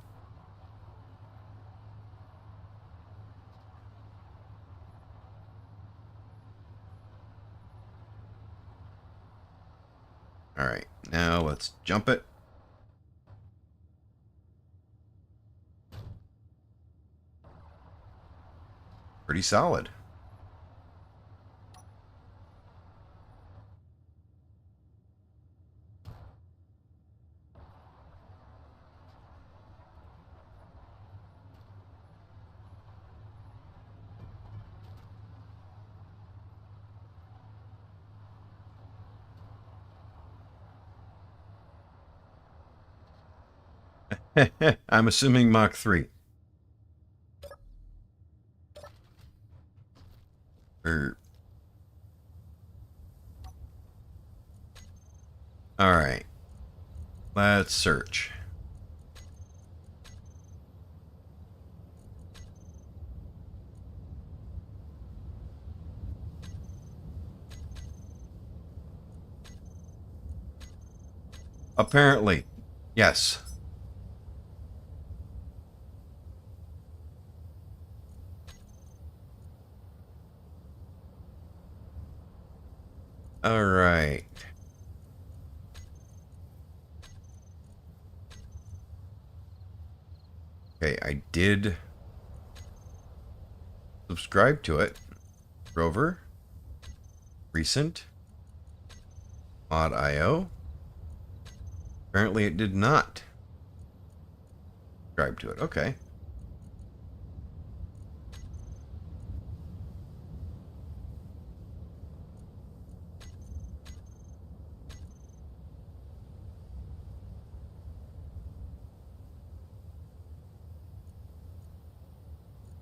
Alright, now let's jump it. Pretty solid. I'm assuming Mach 3. Alright. Let's search. Apparently. Yes. All right. Okay, I did subscribe to it. Rover. Recent. Mod.io. Apparently it did not subscribe to it. Okay.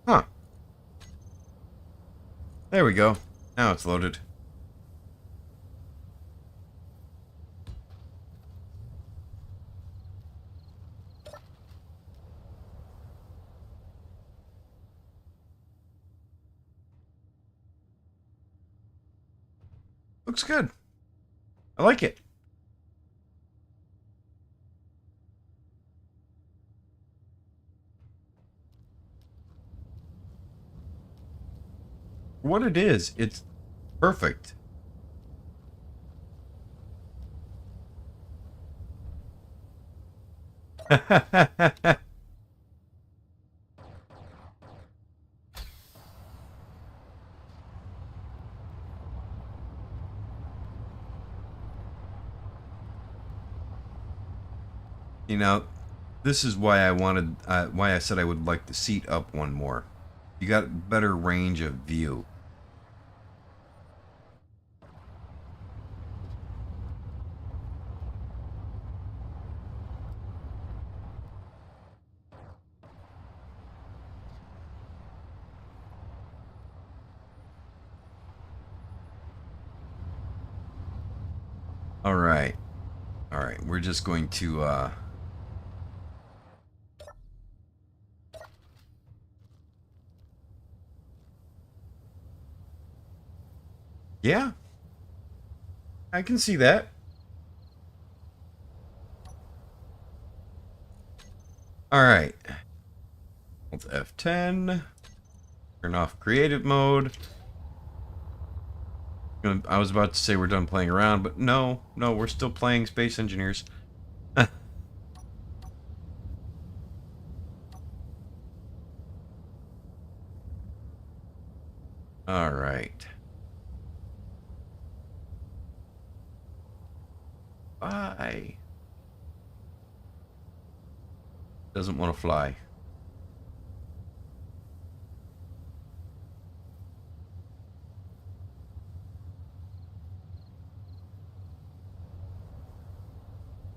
Huh. There we go. Now it's loaded. Looks good. I like it. For what it is, it's perfect. You know, this is why I wanted, why I said I would like the seat up one more. You got better range of view. All right. All right. We're just going to, yeah, I can see that. All right. Hold F10. Turn off creative mode. I was about to say we're done playing around, but no, we're still playing Space Engineers. All right. Bye. Doesn't want to fly.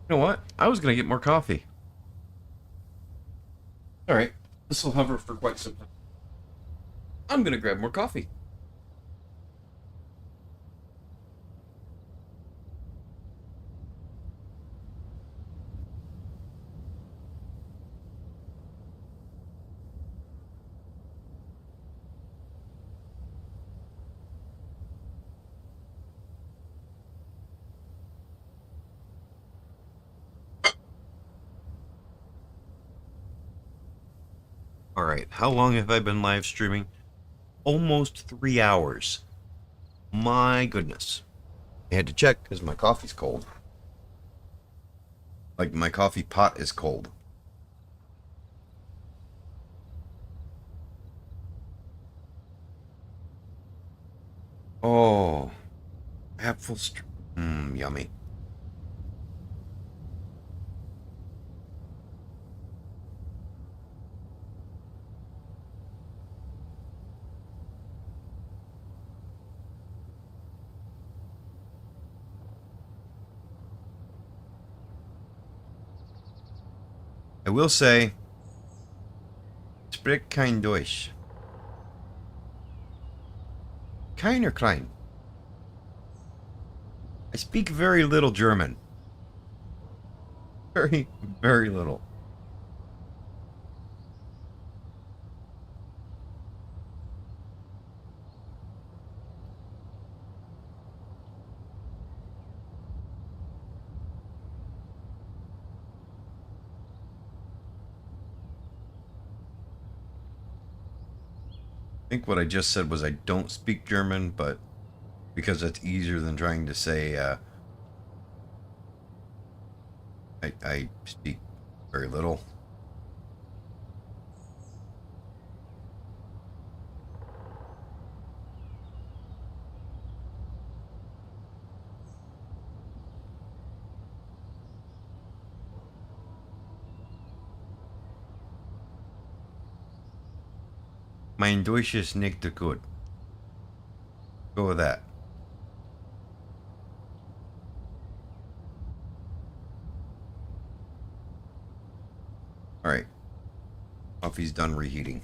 You know what? I was going to get more coffee. All right. This will hover for quite some time. I'm gonna grab more coffee. All right, how long have I been live streaming? Almost 3 hours. My goodness. I had to check because my coffee's cold. Like, my coffee pot is cold. Oh, apple yummy. I will say, sprich kein Deutsch. Kein or klein? I speak very little German. Very, very little. I think what I just said was I don't speak German, but because that's easier than trying to say I speak very little. Mein Deutsch ist nicht so gut. Go with that. All right. Coffee's done reheating.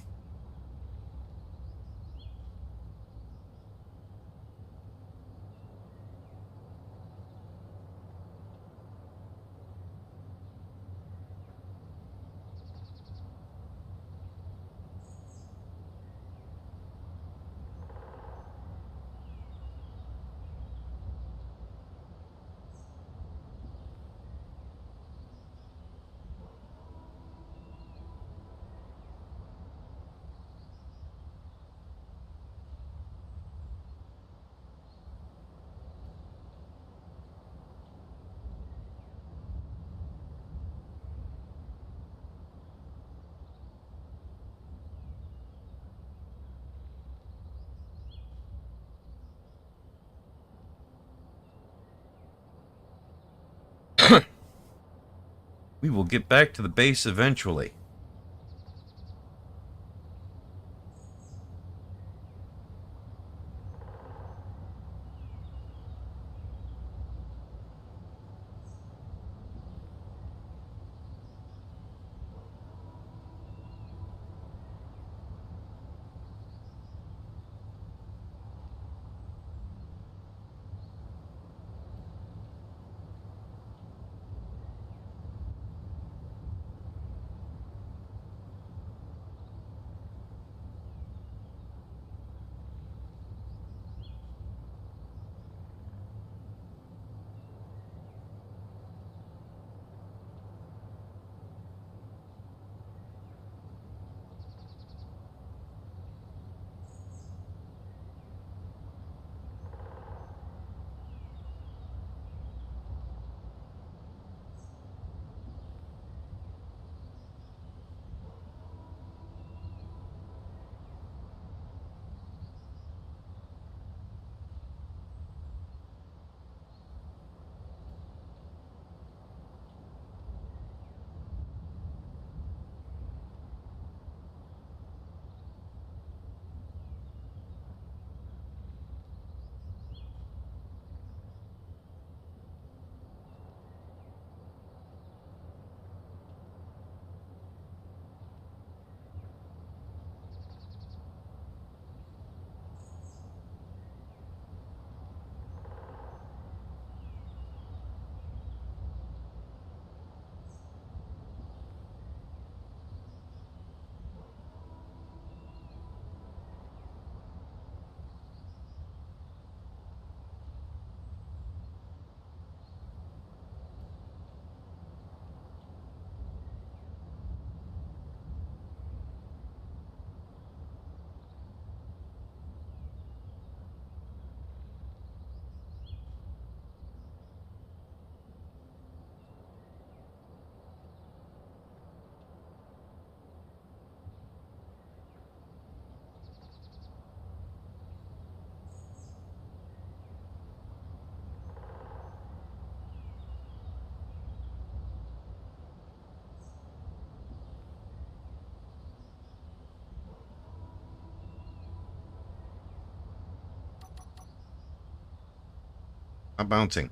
We will get back to the base eventually. I'm bouncing.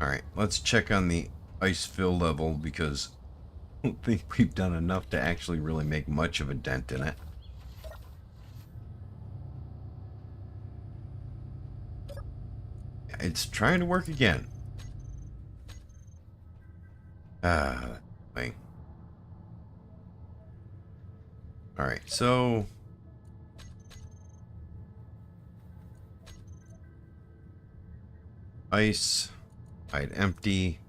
Alright, let's check on the ice fill level because I don't think we've done enough to actually really make much of a dent in it. It's trying to work again. Wait. Alright, so ice, hide empty,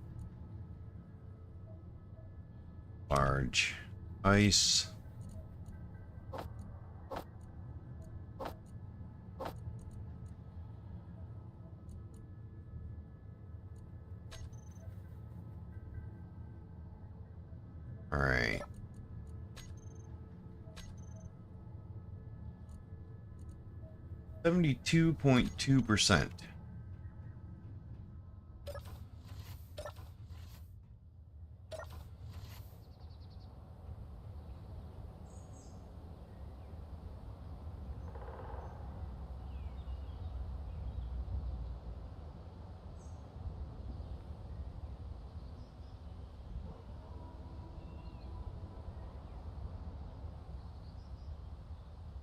large ice. Alright. %72.2%.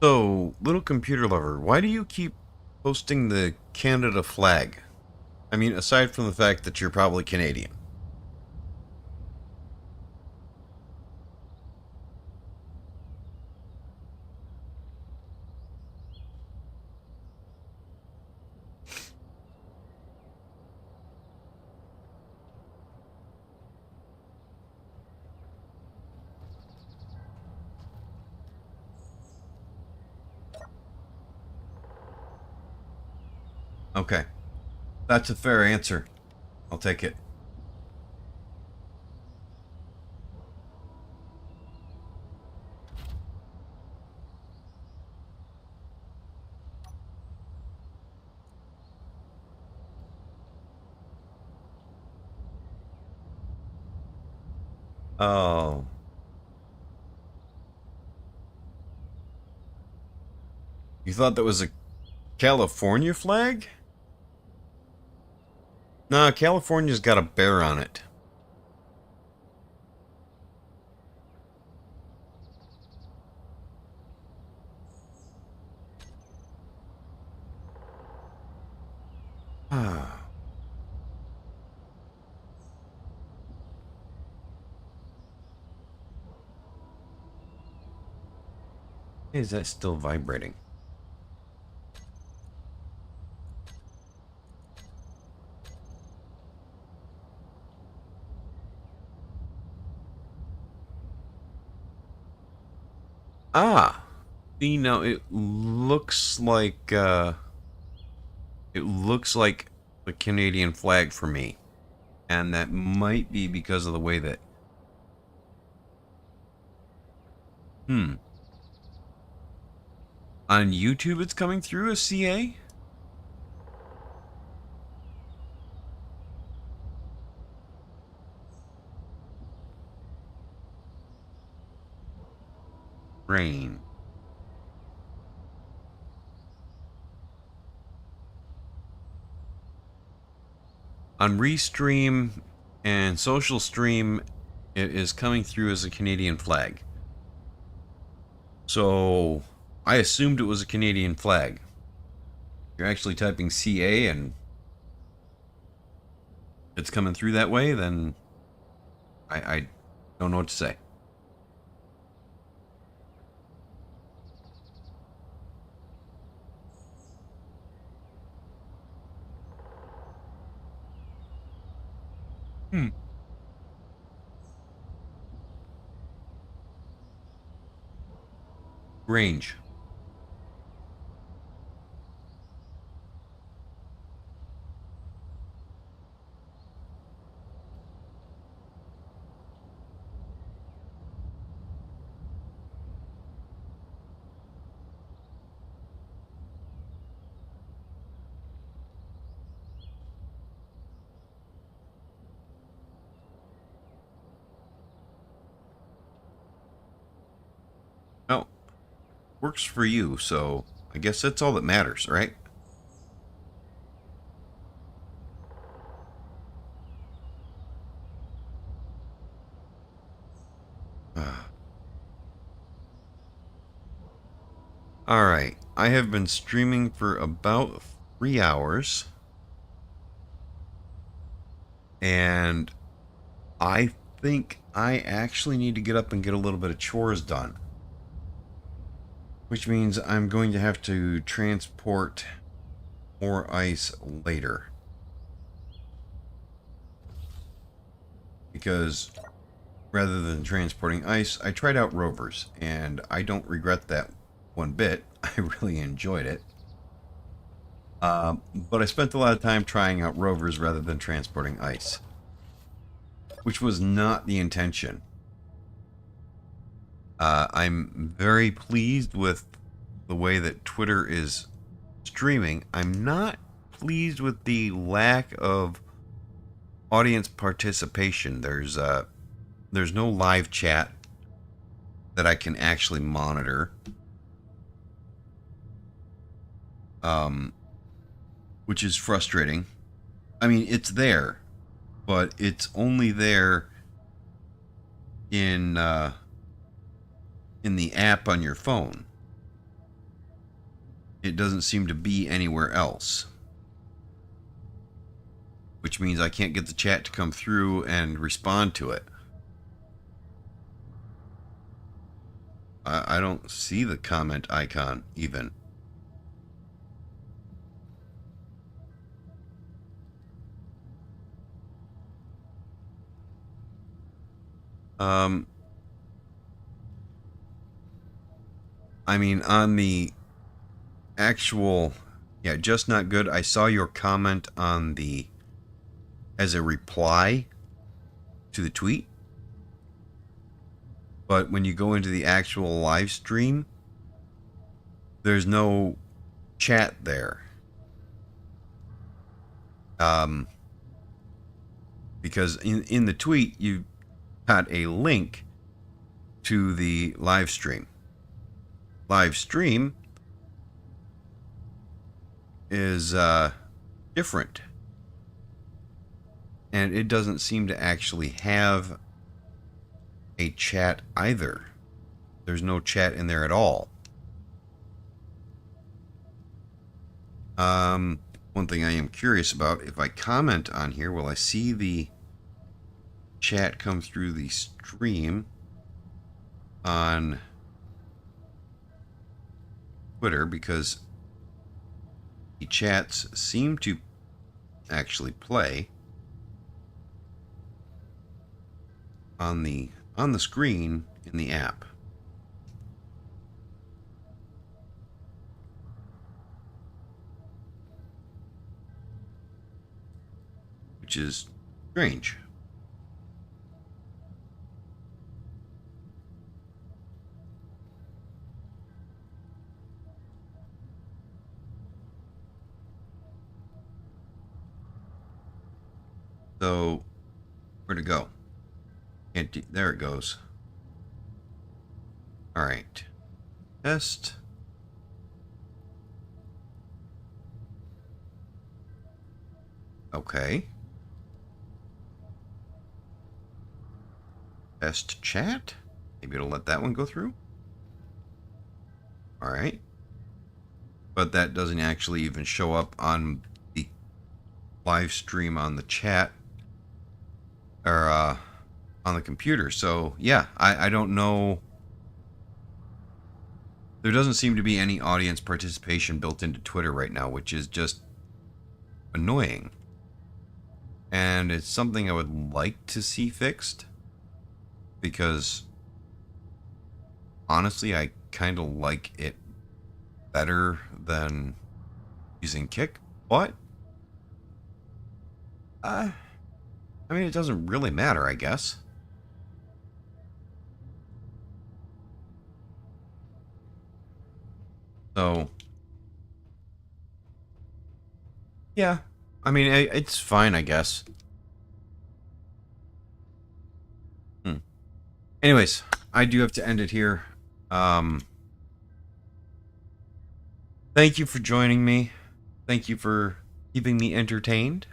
So, little computer lover, why do you keep posting the Canada flag? I mean, aside from the fact that you're probably Canadian. Okay, that's a fair answer. I'll take it. Oh. You thought that was a California flag? Nah, California's got a bear on it. Ah. Is that still vibrating? Ah. See, now it looks like the Canadian flag for me. And that might be because of the way that on YouTube it's coming through as CA? Rain. On Restream and Social Stream, it is coming through as a Canadian flag. So, I assumed it was a Canadian flag. You're actually typing CA and it's coming through that way, then I don't know what to say. Range. Oh, works for you, so I guess that's all that matters, right? Alright, I have been streaming for about 3 hours. And I think I actually need to get up and get a little bit of chores done. Which means I'm going to have to transport more ice later. Because rather than transporting ice, I tried out rovers, and I don't regret that one bit. I really enjoyed it. But I spent a lot of time trying out rovers rather than transporting ice, which was not the intention. I'm very pleased with the way that Twitter is streaming. I'm not pleased with the lack of audience participation. There's no live chat that I can actually monitor. Which is frustrating. I mean, it's there, but it's only there in the app on your phone. It doesn't seem to be anywhere else, which means I can't get the chat to come through and respond to it. I don't see the comment icon even. I mean, on the actual, yeah, just not good. I saw your comment on the, as a reply to the tweet. But when you go into the actual live stream, there's no chat there. Because in the tweet, you got a link to the live stream. Live stream is different, and it doesn't seem to actually have a chat either. There's no chat in there at all. One thing I am curious about, if I comment on here, will I see the chat come through the stream on Twitter? Because the chats seem to actually play on the screen in the app. Which is strange. So, where'd it go? There it goes. Alright. Test. Okay. Test chat. Maybe it'll let that one go through. Alright. But that doesn't actually even show up on the live stream on the chat. Or, on the computer. So, yeah, I don't know. There doesn't seem to be any audience participation built into Twitter right now, which is just annoying. And it's something I would like to see fixed. Because, honestly, I kind of like it better than using Kick. But, I mean, it doesn't really matter, I guess. So, yeah, I mean, it's fine, I guess. Anyways, I do have to end it here. thank you for joining me. Thank you for keeping me entertained.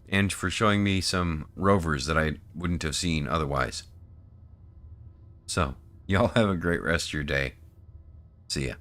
and for showing me some rovers that I wouldn't have seen otherwise. So, y'all have a great rest of your day. See ya.